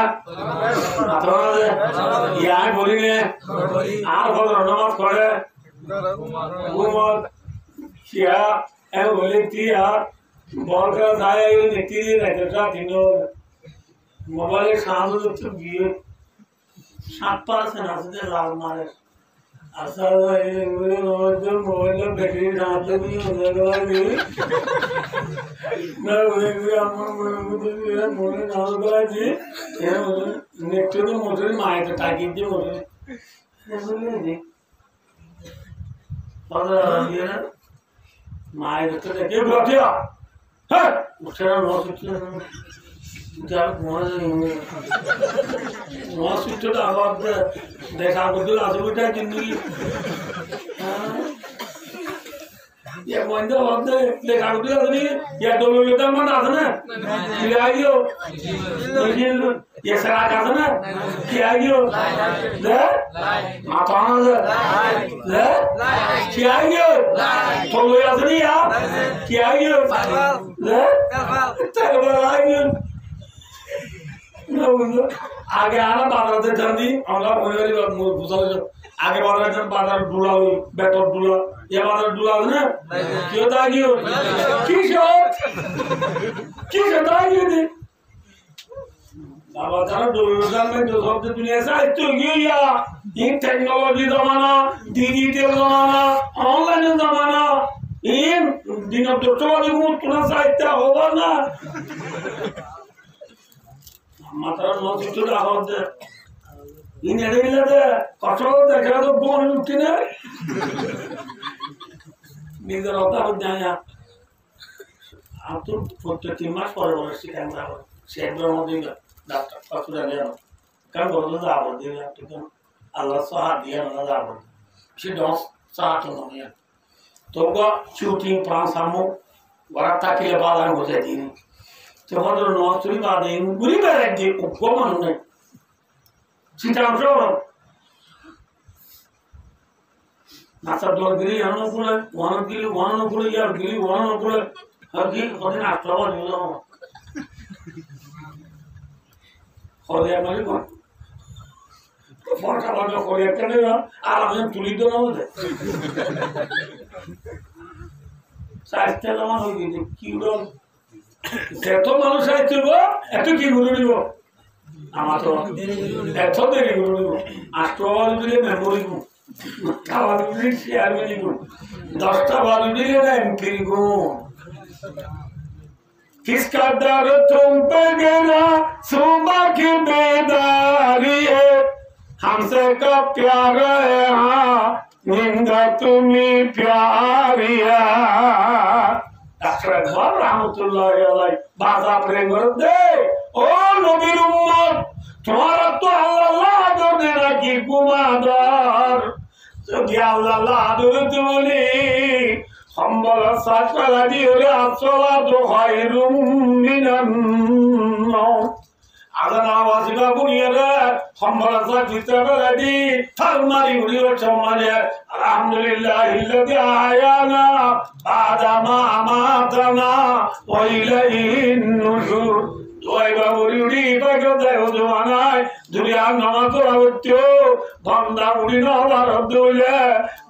अथवा ना यार बोली ने आप बोलो नमाज पढ़े घूमर क्या है बोले थी यार बहुत का साया ये निकली रहते था तीनों मोबाइल शाम को तो गिरे 7 से नाचते रात मारे असल ये जो मोबाइल बैटरी डालते भी होने वाली ना वे मुझे नाम का जी ये नेट तो मोटर मारे तो ताकि जी मोटर बोले जी और ये ना माय तो देखे बैठिया है उठना नौ सुचना क्या नौ सुचना आवाज देखा बदल आजू बेटा जिंदगी ये बंदे होते देखा बदल आदमी ये दो लोग मन आदमी खिलाइयो ये सारा आदमी खिलाइयो ले माता ले खिलाइयो तो लोग आदमी यार खिलाइयो ले तेरे आगे आना बाजार से जल्दी আমরা পরিবারের বুঝালো আগে বাজার বাজার ডুলা হই বেতর ডুলা এ বাজার ডুলা না কেউ দাগিও কি দাগিও দে বাবা তারা ডুলা में जो सब दुनिया से तो गया ये टेक्नोलॉजी जमाना डिजिटल जमाना ऑनलाइन जमाना इन दिन अब तो को तुना साहित्य होगा ना मात्रा नौ सुचो आवाज दे इन एडेला दे कष्ट देखा तो बोन उठती ने निजर होता हो जाया आप तो फोटो 3 मास पर वर्ष कैमरा हो शेड्रो मध्य डॉक्टर पसुरा ले काम बोलो जाबो दे ठीक है अल्लाह सहा दिया ना जाबो से दस सात नया तो को शूटिंग प्लान सामो वरता के बाला हो जाती है तो हदर नौकरी बादे गुरी बेरे दे को मानने सीताराम जोरो नासा दौर गिरी हनो कुले वानो कुले यार गिरी वानो कुले हर की कोने आत्मा निलो खोले माली को फोटा वाला खोले कने ना आराम तुली दो ना दे साहित्य जमा हो गई किडो এত মানুষ আইছিল এত কি ঘুরে দিব আমার তো এত দেরি ঘুরে দিব আষ্টবার দিলে মেমোরি গো খাবার দিলে শেয়ার মিলি গো 10টা বার দিলে না এমপি গো किसका दर तुम पे गिरा सुबह की बेदारी है हमसे का प्यार है हाँ निंदा तुम्हें प्यारिया ডাক্তার একবার রহমতুল্লাহ আলাইহি বাজা প্রেম করতে ও নবীর উম্মত তোমার তো আল্লাহ আদর নাকি কুমাদার যদি আল্লাহ আদর তুমি সম্বল সাকলা দিওরে আসলা তো খায়রুম মিনান মাউত আল্লাহ ওয়াজিবা বুনিয়ারে সম্বল সাকলা দি থালমারি উড়িও চমানে আলহামদুলিল্লাহিল্লাযী আয়ানা আদামা আমাতানা ওয়া ইলাইহিন নুশুর তোয়বা উড়ি বাগদে ওজমানাই দুনিয়া নামাজ পড়াবত্য বান্দা উড়ি না বারদুলে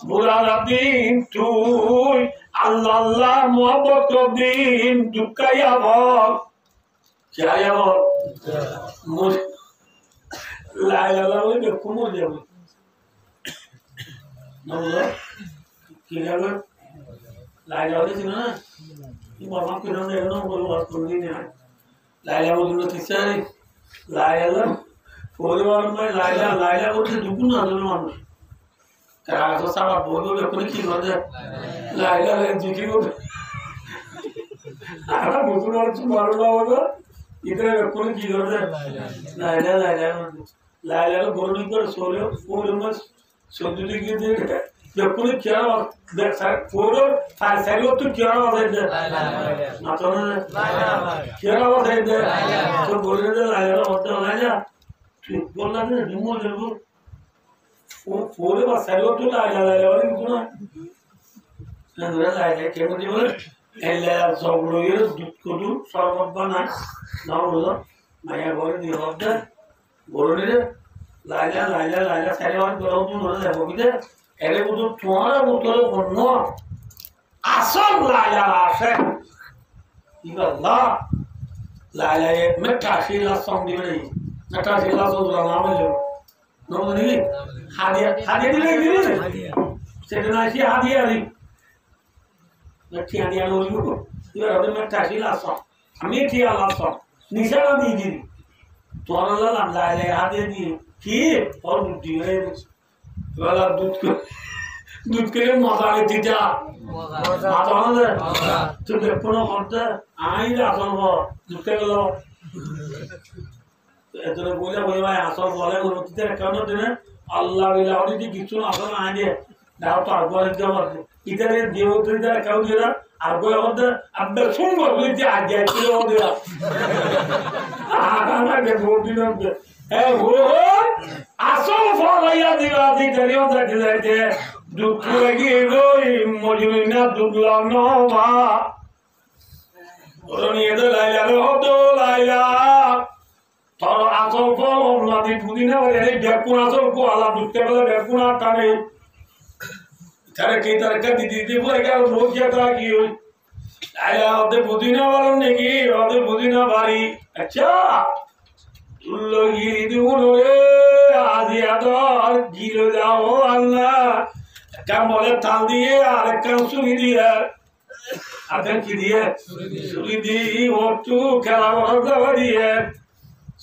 বুলাদিন তুই আল্লাহ আল্লাহ মোহাম্মদ কবদিন দুঃখাইয়া বল চাইয়া বল লাইলা বলে কুমো যাবে কি যাবে লাইলা বলেছিল না কি বাবা কিরম এগুলো বলবো আর কোনদিন লাইলা বললো কিসারি লাইলা পরিবার লাইলা লাইলা বলতে দুপুর না হলো মানুষ কারা সারা বলবো এখন কি করে লাইলা জিকি বলবে আর দুপুর আর মারো না বলো ইতরে এখন কি করে লাইলা লাইলা লাইলা বলনি করে সোলো পরিমাস সদ্যি গিয়ে দেখে যখন কেন দেখ স্যার পুরো আর স্যার তো কেন হবে না তো কেন হবে তো বলে দে লাইলা হতে না যা ঠিক বললা না ডিমো দেবো পুরো বা স্যার তো লাইলা লাইলা বলে কিন্তু না লাইলা কেন দিব এলা সবগুলো দুধ কদু সরবত বানায় না বলো মায়া বলে দিয়ে হবে বলে রে লাইলা লাইলা লাইলা স্যার আর বলো তুমি বলে যাবো বিদে এর বুঝো তোমার বুতলে কোন আসল লাইলা আসে ইবাল্লাহ লাইলা মেটা শিলা সং দিবে নি মেটা শিলা সং দুলা নাম হলো নাম নেই হাদিয়া হাদিয়া দিলে দিলে সেটা না কি হাদিয়া দি মেটি হাদিয়া লইব ইবার হবে মেটা শিলা সং আমি কি আল্লাহ সং নিশানা দিয়ে দিবি তোর লাল লাইলা হাদিয়া দি কি और बुद्धि है वाला दूध के लिए मजा लेती जा मजा ना तो देखो ना करते आई आसन वो दूध के लो तो बोले बोले भाई आसन बोले वो कितने करने देने अल्लाह बिला और ये किच्चू आसन आएंगे दाव तो आगुआ इतना मत इधर ये देव तो इधर क्या हो गया आगुआ होता अब तो सुन वो बोलते आ गया किलो हो गया ना के बोलती ना है वो আসল ফলাইয়া দিবা দি দরিও দেখে যাইতে দুঃখ লাগি গই মজুরিনা দুগলা নবা ওরনি এদ লাইলা হতো লাইলা তোর আসল ফল নদী পুদিনা এই বেকুন আসল কো আলা দুঃখে বলে বেকুনা টানে তারে কি তার কাটি দিতে বলে গেল রোজিয়া তা কি হই লাইলা ওতে পুদিনা বলন নাকি ওতে পুদিনা বাড়ি আচ্ছা লগিরি দুরে আজিয়াদর গিলো যাও আল্লাহ কাম বলে তাল দিয়ে আর কাম সুরি দিয়ে আদেন কি দিয়ে সুরি দিয়ে ওটু খেলা বড় দিয়ে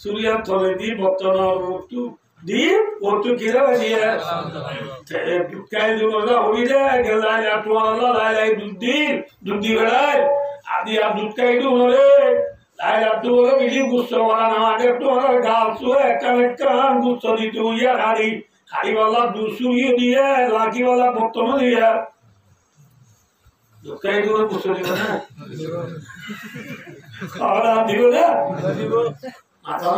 সুরিয়া তলে দি বর্তন ওটু দি ওটু কিরা দিয়ে কাই দুরা হইলে গেলাই আটু আল্লাহ লাই দুদি বেড়ায় আদি আর দুধ কাই দুরে লাইলা তো বিলি গুছো ওরা না আগে তো গাল সুয়ে কান গুছো দি তুই আর হাড়ি হাড়িওয়ালা দুসুই দিয়ে লাকিওয়ালা বর্তমান দিয়ে দুকাই দুরে গুছো দিবে না খাওয়া দিবে না দিব আতা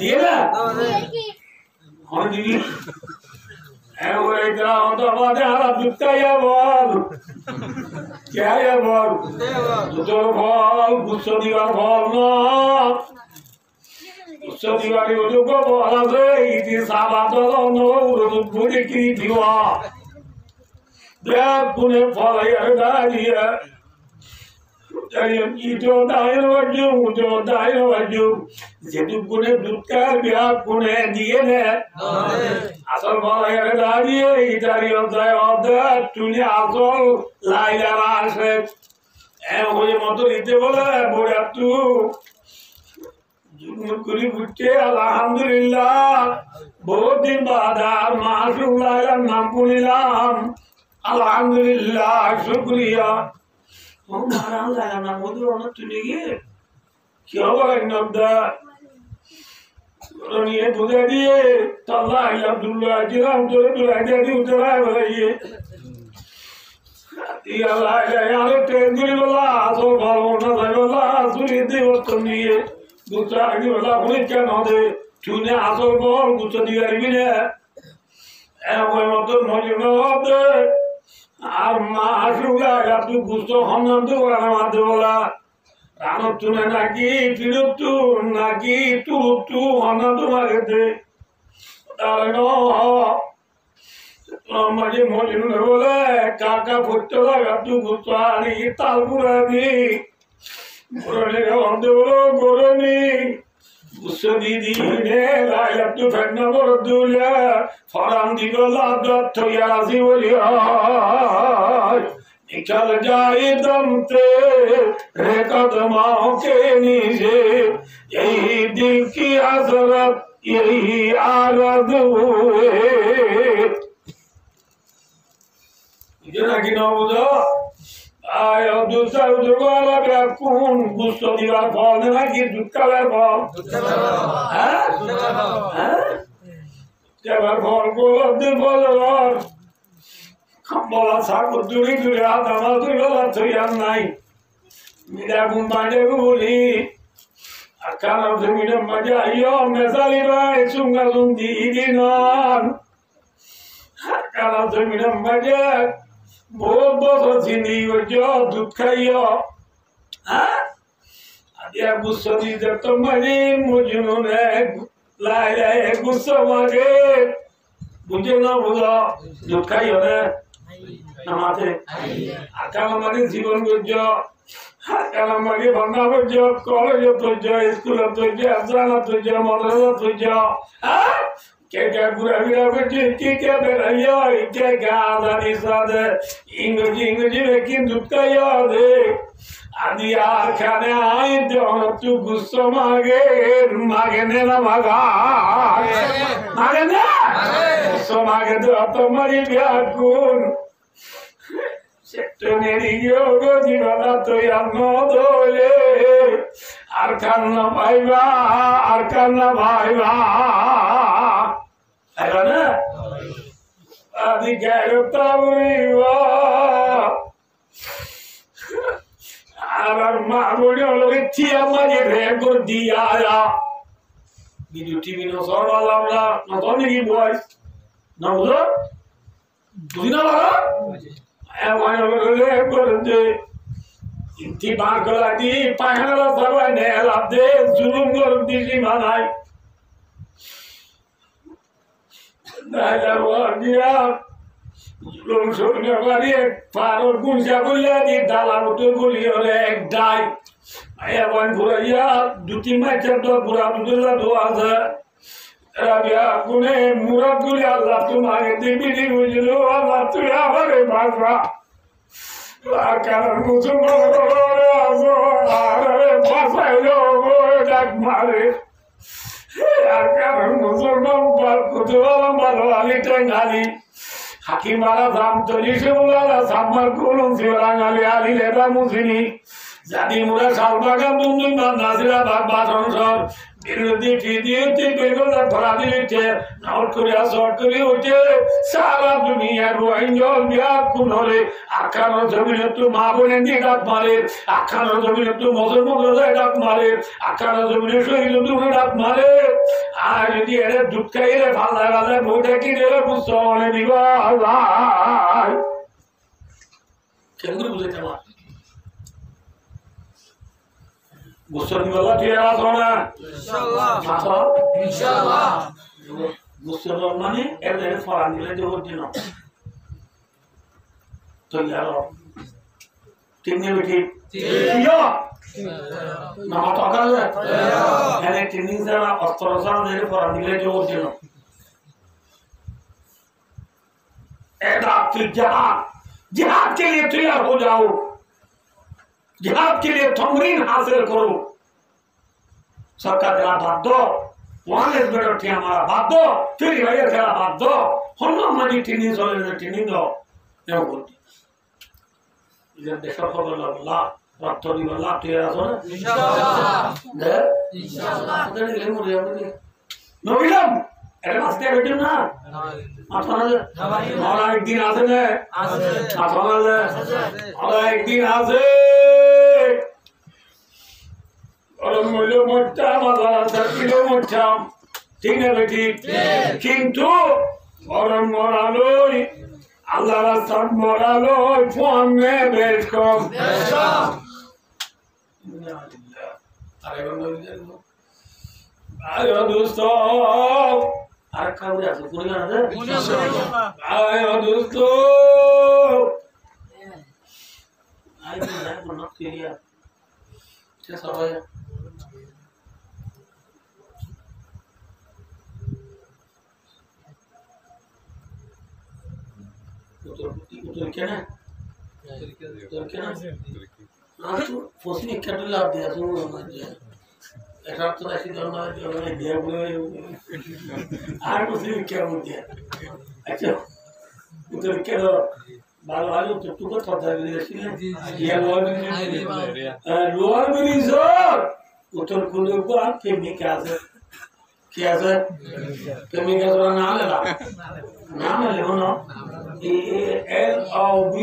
দিয়ে না হন দিবি এ ওই গ্রা তো বাদে আর দুকাইয়া বল क्या है बोल जो बोल गुस्सा दीवार बोल ना गुस्सा दीवारी वो जो बोल है इतनी साला तो ना वो जो बुरी की दीवा देख पुने फल यार दारिया ये जो दायर वजू जेतु पुने दुक्का बिया पुने दिए ने আসল ফলাইয়ারে দাঁড়িয়ে ইতারি অধ্যায় অধ্যায় তুলে আসল লাইলার আসে ওই মতো দিতে বলে বড়া তু করি বুঝছে আলহামদুলিল্লাহ বহুত দিন বাদ আর মাসুম লাইলার নাম শুনিলাম আলহামদুলিল্লাহ শুক্রিয়া ও মারা লাইলার নাম বলতে অনেক তুলে গিয়ে কি হবে একদা ये बुझे दिए तल्ला अब्दुल्ला जिराम तो बुला दिए उतरा बोलिए ये अल्लाह यार तेंदुरी वाला आसो भावों ना वाला आसुरी दे वो तो नहीं है दूसरा आगे वाला कोई क्या ना दे तूने आसो बोल कुछ दिया भी नहीं है वो मतलब मौजूद ना होते আর মাসুরা আপনি গুsto হনন তো আমাদের বলা রানো তুনে নাকি তিরুতু নাকি তুতু হনন তো লাগতে তারনো মাঝে মজুন বলে কাকা ফুটতে লাগা তু গুতানি তালপুরানি গরনে অন্ধলো গরনি উসদিদি নে লাইলা তু ফেনা বরদুলা ফরাম দিগলা দত্তয়া জিওলিয়া निकल जाए दम ते रे कदमों के नीचे यही दिल की हसरत यही आरज़ू है इतना की नौज़ो आयो दूसरा उधरवाला बेकून गुस्सा दीवार फॉल ना कि दुक्का फॉल हाँ क्या फॉल को Abdul fall Kambola sarko duri duri adama duri tuyan nai. Mida gumbade guli. Akana zemina maja yo mesali bai sunga zundi idinan. Akana zemina maja bobo sini yo dukhayo. Ha? Adia gusodi jato mani mujunune lai lai gusomage. Bujena buza dukhayo ne. Namate, akala mani জীবন গজ্জ, akala mani বন্ধা গজ্জ, college গজ্জ, school গজ্জ, আশ্রম গজ্জ, মাদ্রাসা গজ্জ, কে কে ঘুরাফেরা করছে, কে কে বেড়াইয়া, কে কে আদানি সাদে, ইংরেজি কিন্তু দুঃখাইয়া দে, আদি আর খানে I দেওয়া তু গুস্সো মাগে নে না মাগে না, গুস্সো মাগে দেওয়া তোমারই বিয়াকুন, Setteneri yogo divana to yanno dole arkanna bhaiva ayana adi gairta buiva arar magone loge tia mari rego dia ya video tv no sorwala na toni ki voice na udo budina bala inti bagala di pahana sarwa ne labde zulum gor diji manai dala wardia zulum shone wari paro gunja gulla di dala mutu guli ore ek dai aya wan buraya duti ma chado bura abdullah doaza rabia gune murad guli allah tumhare dibidi bujlo allah tu amare bhasra akaran musulman azo are bhasailo dak mare akaran musulman par kutwala malwali tangali hakimara zam tolishula samar kulun sirangali ali leda musini jadi mura salbaga mundu nazira baba sonsor বিরোধী ভিডিওতে বেগলা ধরা দিতে নাউট করে short করে উঠে সারা দুনিয়ার রোহিঙ্গল বিয়াকুল হলে আখানো জমিনে তো মা বোনের দিয়ে ডাক মারে আখানো জমিনে তো মুসলমানরা ডাক মারে আখানো জমিনে শহীদ দুটো ডাক মারে আর যদি এর দুঃখাই রে ভালো লাগে বউটা কি রে বুঝতে অনেক দিবা ভাই কেন বুঝতে পারো Gusur niwala tiara sona, inshallah, inshallah. Gusur mani erde faran dile jauh dino. To yaro, tinggi beti, iya. Nama to akal le, ene tinggi sana astorosan dile faran dile jauh dino. Eda jihad ke liye tayar ho jao. जिहाद के लिए तमरीन हासिल करो सरकार तेरा बात दो वहाँ इस बेटर थे हमारा बात दो फिर भैया तेरा बात दो हम लोग मजी टीनी सोले टीनी दो ये बोलती इधर देखा खबर लगा रत्तोरी वाला तेरा सोना इंशाल्लाह दे इंशाल्लाह तो नहीं ले मुझे याद नहीं नोबिलम ऐसे मस्ती बैठे ना आसमान ले और एक दिन आसे ने आसमान ले और एक दिन आसे और मुझे मोटा मज़ा किलो मोटा ठीक है बेटी किंतु और मोरालोई अल्लाह का सब मोरालोई फोन में भेज को आयो दोस्तों अरे कहाँ जा सकते हैं आयो दोस्तों Syria. Just away. Turkiye ne? Turkiye ne? Nasıl? Fosini kadar diye sorun diye. Eğer tu ऐसी करना है जो मैंने दिया बोले आठ फosini क्या होती है? अच्छा उधर क्या तो बाल वाले तो को थोड़ा भी ऐसी है ये लोअर ब्रिज उधर कुल्लू को आप क्या से नाम ले ना LOV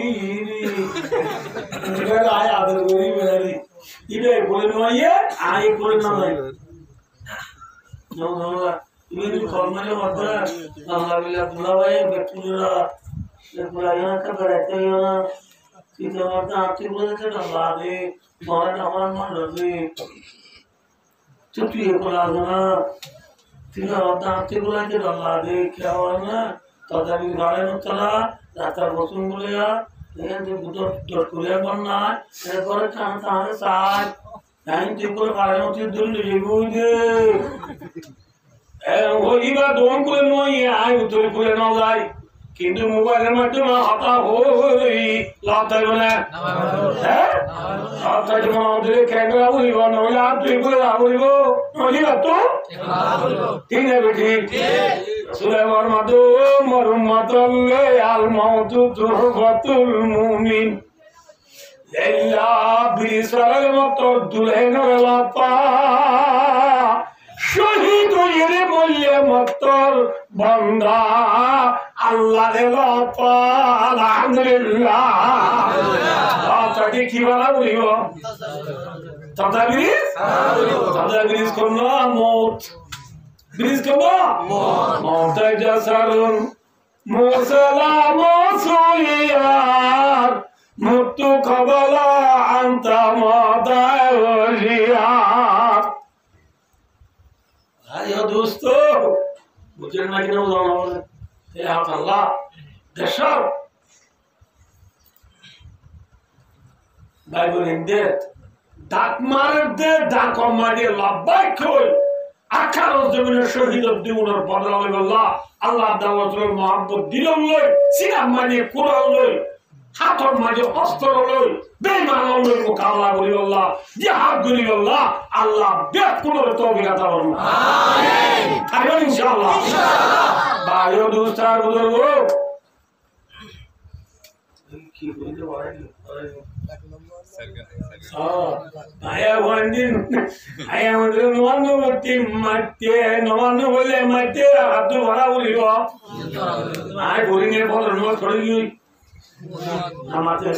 इधर आया आदर गोरी मेरी इधर बोले ना ये आए बोले ना no इधर कॉर्नर में मत अल्लाह बिल्ला बुलावाए बेटुरा बुलाया का करते हैं सीधा मत आते बोले तो अल्लाह दे मार मान रहे चुप ये बोला ना सीधा मत आते बोले तो अल्लाह दे क्या हुआ ना तदारी गाड़े में चला रास्ता बसुन बोलेगा लेकिन जो बुद्धर डॉक्टरिया बनना है ये पर कहाँ साथ नहीं जिनको गाड़े में चीज़ दूर ले जाएंगे वो ये बात दोनों को लेना ही है उधर को लेना जाए किंतु मोबाइल में तो मैं आता हो लाता है बने हैं लाता है जब मैं उधर कैमरा वो लिवा ना यार तो ये बोले आप बोले वो नहीं लातो ठीक है बेटी सुलेमान मातो मरुमातल्ले आलमाउतु तुरबातुल मुमिन लेला बिसरल मतो दुल्हन लापा शहीद ये मूल्य मत्तर बंदा अल्लाह ने लापा अल्हम्दुलिल्लाह ताकि की वाला बोलियो तदाबीर करना मौत Biz kama montaj sarun musalam soyar muttu kabala anta madayar ayo dosto bujhen na kina uzana ya Allah dashar Bible inde dak marde dak omade labbaik koi আকার জমিনের শহীদ দিউনার বদলা হইল আল্লাহ আল্লাহ দাওয়াতুল মুহাব্বত দিলম লই সিনাম মানে কুরআন লই হাতর মাঝে অস্ত্র লই বেঈমান লই মোকাবেলা করিল আল্লাহ জিহাদ করিল আল্লাহ আল্লাহ বেত কুনর তৌফিক আতা করুন আমিন আমিন ইনশাআল্লাহ বায়ো দুস্তার উদরগো কি বলতে পারেন Ayah wandin, ayah wandin nuanu mati, nuanu boleh mati, atu wala boleh lo. Ayah boring ni boleh nuanu thodi, namate,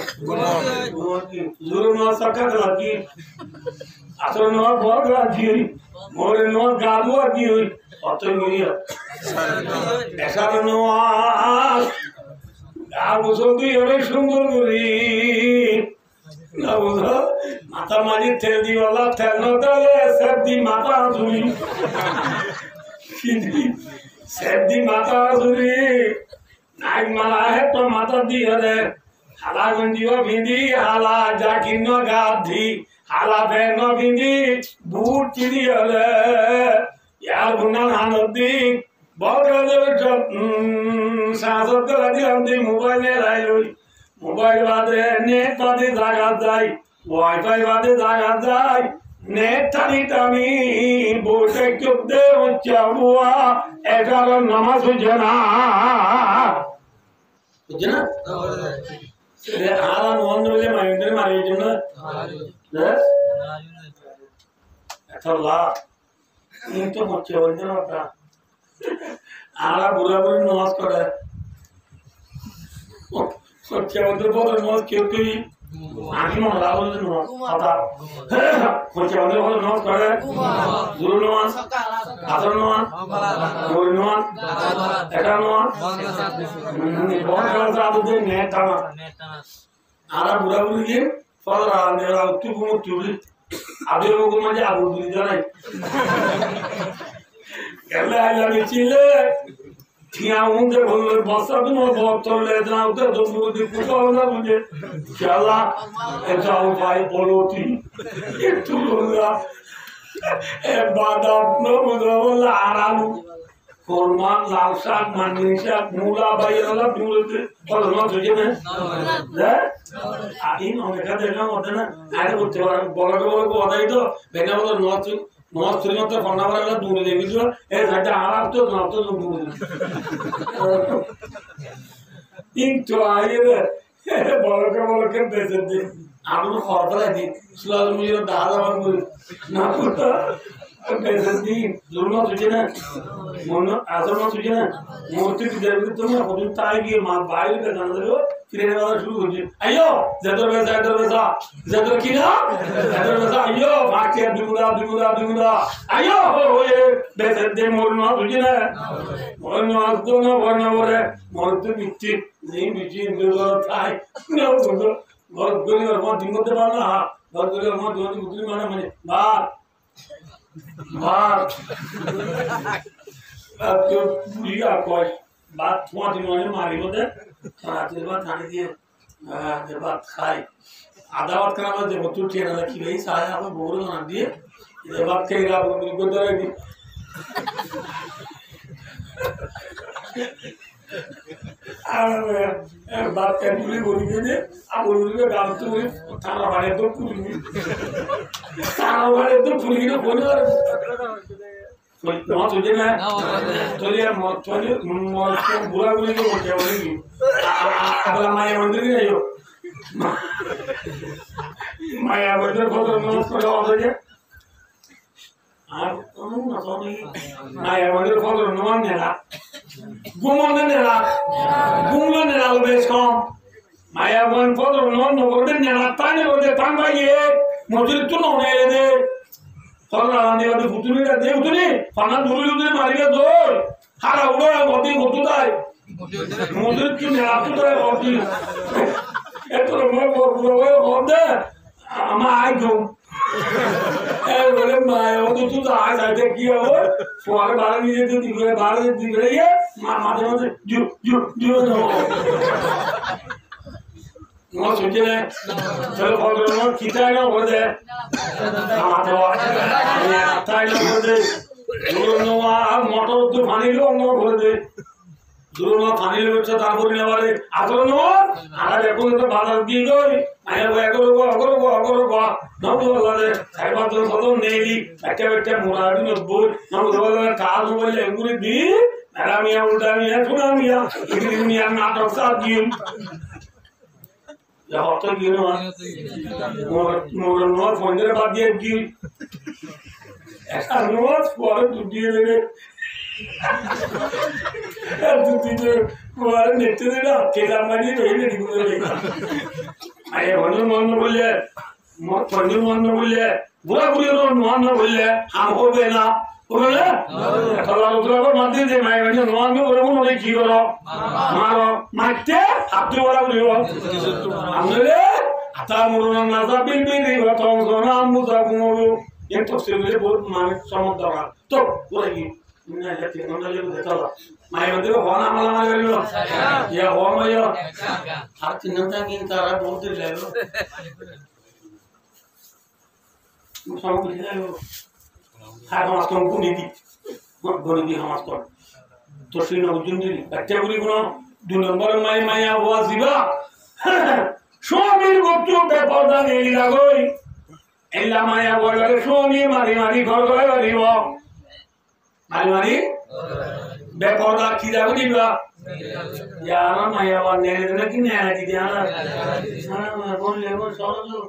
zuru nuanu sakat lagi, atau nuanu boleh lagi, boleh nuanu gabu lagi, atau ni, esar nuanu, gabu sendiri orang sungguh beri. ना बुझो माता मारी तेरी वाला तेरनो तेरे सेब्दी माता आज़ुरी किंतु सेब्दी माता आज़ुरी नाइक माला है तो माता दी है हाला गंजियो भिंडी हाला जाकिनो गाधी हाला बेनो भिंडी बूट चिड़ी है यार बुना नानदी बहुत ज़्यादा सांसद तो लगी हम दी मोबाइल में लाई हुई मोबाइल वादे नेट वादे जागा जाए वाईफाई वादे जागा जाए नेट थानी टामी बोटे क्यों दे बच्चा हुआ एगारो नमाज जना जना ये आला नॉन वाले माइंडर मारे जना yes ऐसा ये तो बच्चे बंदे होता आला बुरा बुरा नमाज करे Soccer under ball no क्योंकि आँखों में लाल होते नो आता soccer under ball no करे zuru no आदर no गोल no एका no बहुत कल से आदत है नेट था ना आला बुरा बुरी ये फल रहा नेला उत्तु को उत्तुरी अभी वो को मज़े आबू बुरी जाना है कहले आया मिचिले Tiaunde bolur basadu no botol le dağda domuru di kutağına mı? Şala etau vai poloti. Etulunga badam no mudola aralu. Korman lavsak manisa mula bayırala mula olma tujene. Ne? Ain oneka dekam odena. Ade bolte var. Bola odayı da bena bola notu. North Korea to Fonavara दूर ले गई जो ए घंटा आराम तो ना तो दूर इन तो आए रे बोल के बेचते थे आप लोग खबर है दी सुलाल मुझे दादा वांगू ना पता बेचते जुर्मा तुझे ना मोनो आसमा तुझे ना मूर्ति की जरूरत तो ना खुद ताई की माँ बाहर का जान दे लो फिर ये वाला शुरू हो जाए अयो ज़्यादा की ना ज़्यादा अयो भाग्य बिगुड़ा अयो हो ये बेचते मोरना तुझे ना मोरना तो ना वरना वो रे मोर तो बिच्ची नहीं बिच्ची इंद्र थाई ना तो बहुत गोली और बहुत दिमाग दे बाना बहुत गोली और बहुत दिमाग बुद्धि माना मने बात अब तो बुढ़िया कोई बात थोड़ा दिनों में मारी होते रात्रि बात खाने दिए जब बात खाई आधा बात करना जब तू ठेला रखी गई साया आप बोल ना दिए जब बात कहीं आप मेरी को डर गई बात करने के लिए बोली गई आप बोल रहे काम तो वही थाना वाले तो पूरी ना बोले और मौत हो जाए ना तो ये मौत को बुरा बोले तो क्या बोलेंगी अगला माया मंदिर ही नहीं हो माया मंदिर बहुत रोमांस करो और ये आप ना तो नहीं माया मंदिर बहुत रोमांस नहीं ला गुमोने नहीं ला वो बेच कौन माया मंदिर बहुत रोमांस नहीं ला ताने वो दे तान भाई ये मुझे तो ना होने दे Sonra ane वाले फुटूने का दे फुटूने फना दूरी उधर मारेगा जोर हारा उड़ा होती होता है मुझे क्यों नहीं आता है होती ये तो मैं होता अम्मा आई जो बोले मैं वो तो तू आज आते किया वो फुआरे बाहर दिख रही है माँ से जो वो सोचे ने चलो फॉलो करो खींचा ना हो जाए आते हो आता है हो जाए दूर नो आ मोटर तो पानी लो नो हो जाए दूर नो पानी लो बच्चा तार बोलने वाले आतो नो आला देखो तो बादल की गई आया वो अगरो ना तो वाले साइड बात तो सब नेली बैठे मुरादी में बोल ना तो वाले कार बोले अंगूरी दी मेरा मियां उल्टा मियां थोड़ा मियां इधर मियां नाटक साथ दिए या होता है ना मोर नोट फोन बाद दिए कि ऐसा नोट फॉर टू दिए लेने तू तुझे फॉर नेट दे ना केला मनी तो ये नहीं बोलेगा आये मन बोले मोर फोन मन बोले बुरा बोले हम हो गए ना बोले kalau udah mati deh main aja nuan tuh orang mau lagi kiro maro mati hati orang dia ambil ata murunan nasa bilbili batong zona muda kumulu yang tafsirnya buat main sama orang tuh lagi ini aja tinggal aja betul main itu orang malam aja ya orang aja hati nanti kita ada बहुत level sama kita yo hari mas tuh pun ini गणी दी हम आस्तर तो श्री नवजुंदी बच्चे बुरी गुना दो number माया हुआ जीवा स्वामी गोत्रो बेपर्दा नहीं लागोई एल्ला माया बोले स्वामी मारी घर गए वाली वो मारी बेपर्दा की जाओ जीवा यार माया वो नहीं देना कि नहीं आती यार हाँ बोल ले वो सोचो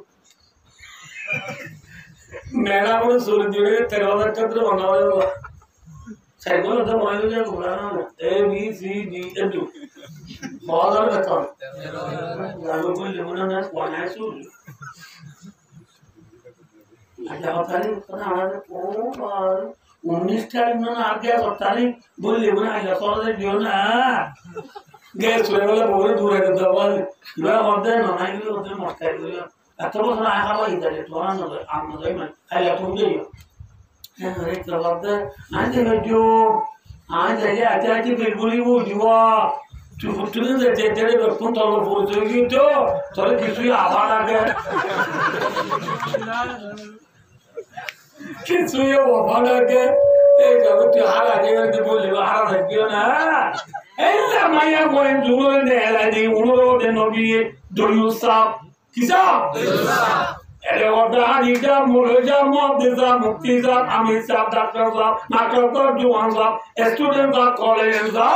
मेरा वो सूरज जुड़े तेरा वाला चंद्र बना हुआ है साइकिल तो मायने जो बुलाना A B C D and D बहुत सारे बच्चों लागू कोई लेमना ना पढ़ना है सुन अच्छा होता है तो हमारे और 19 टाइम ना आ गया होता है बोल लेमना है सोच रहे जो ना गैस वाला बहुत दूर है तो वाल मैं होता है ना नहीं होता है मस्त है अच्छा वो ना आया हुआ इधर तो ना आम ना जाए मैं खाली तुम जाइए अरे तो बात है आज जो आज जाइए आते आते बिल्कुल ही वो जुआ चुटकुले देते तेरे बच्चों तो लोग बोलते तो थोड़े किसी आवाज़ आ गया किसी आवाज़ आ गया एक जब त्योहार आ जाएगा तो बोले बाहर रख दियो ना ऐसा माया कोई जुड़े नहीं है लाइट उन्होंने नोबी दोयुसा किसा ele oda ida mureja modeza muktiza amisa doctorza makoto juanza studentza collegeza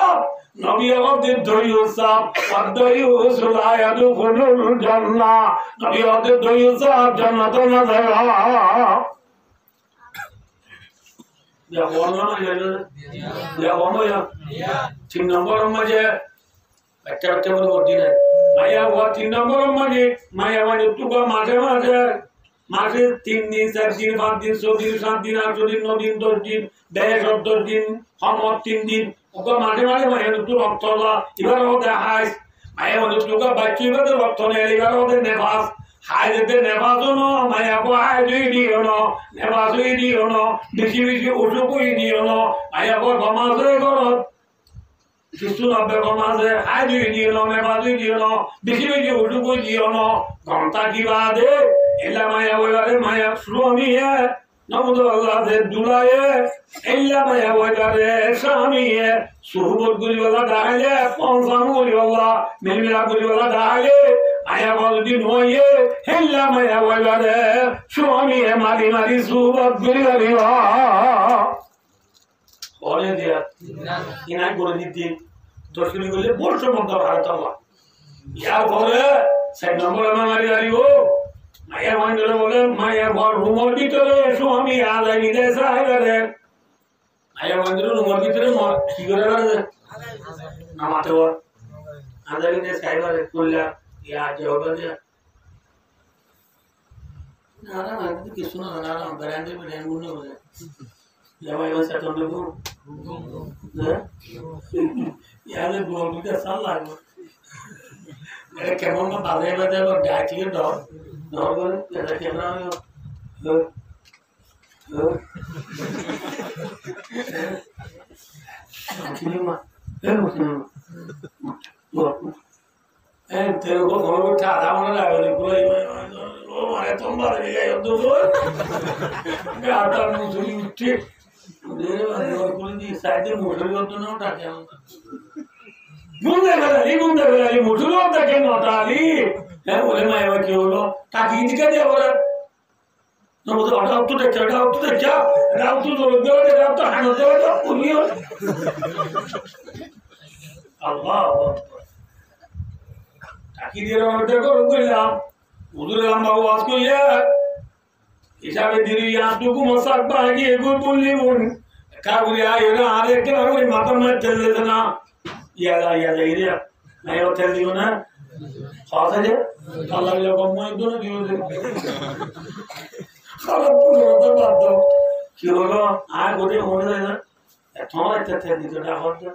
nabiya ode doyusa adoyusula yadu khulul janna nabiya ode doyusa jannatun nazara ya wona ya wona ya tin number maje একটা বড় body নাই মায়া ওয়া 3 নম্বর মানে মায়া মানে তুবা মাঝে মাঝে মাঝে 3 দিন 4 দিন 5 দিন 6 দিন 7 দিন 8 দিন 9 দিন 10 দিন 10 দিন হমত 3 দিন ওকে মাঝে মাঝে মায়া তুই রক্তলা এবার ওদের হাই মায়া মানে তুই বাচ্চা এবার রক্ত নেই এবার ওদের নেফাস হাইতে নেফাসনো মায়া কো হাই দিও না নেফাস দিও না বেশি বেশি ওষুধ দিও না মায়া কো সমাজে করো কিছু নবে কমাছে আই দুই দিও না নেফাস দিও না বেশি বেশি ওষুধ দিও না ঘন্টা কি বাদে এলা মায়া ওইবারে মায়া স্বামীয়ে নমদ আল্লাহ দে দুলায়ে এলা মায়া ওইবারে স্বামীয়ে সুহবত গুলিওয়ালা দাইলে পঞ্চাম গুলিওয়ালা মিলমিলা গুলিওয়ালা দাইলে মায়া বলদি নয়ে এলা মায়া ওইবারে স্বামীয়ে মারি মারি সুহবত গুলিওয়ালা ওরে দিয়া ইনাই করে দিতে দর্শনী করলে বর্ষ মধ্যে ভারত আল্লাহ ইয়ার ঘরে 6 নম্বর আমার মারি আরিও মায়া মন্দিরে বলে মায়া ঘর রুমের ভিতরে স্বামী আলাই নিতে চাই করে মায়া মন্দিরে রুমের ভিতরে কি করে করে নামাতে ও আলাই নিতে চাই করে কইলা ইয়া জবাব দে না না আমি কিছু না না না বেরান্দে বেরান মনে হয় যাওয়া এবার সেটল দেবো ইয়ালে বলবিটা সাল লাগবে এটা কেমন না বাজে বাজে ডাকিয়ে ডর ডর করে এটা কেমন तेरे को घोड़े उठा था मैंने लगा ली पूरा वो मारे तुम बात नहीं गए तो मैं आता मुझे उठे मेरे बाद और कोई नहीं शायद मुझे तो ना उठा क्या मुझे होता क्या ना उठा ली है बोले मैं वो क्यों लो ताकि इनका क्या बोला ना मुझे उठा तो देखा राव तो लोग दे राव तो हाथ दे तो उन्हीं अल्लाह ताकि देर मध्य को रुकला उधर हम आवाज को ये हिसाब दिरी यहाँ तो को मसाक बागी एगो बोली बोल काबुरी आये ना आरे के ना कोई माता में चल देता ना याद इधर मैं वो चल दियो ना खासा जे अल्लाह के लोगों में दोनों दियो दे खाला पूरा तो बात दो क्यों लो आए गोटे होने देना थोड़ा इतना थे दिखता होता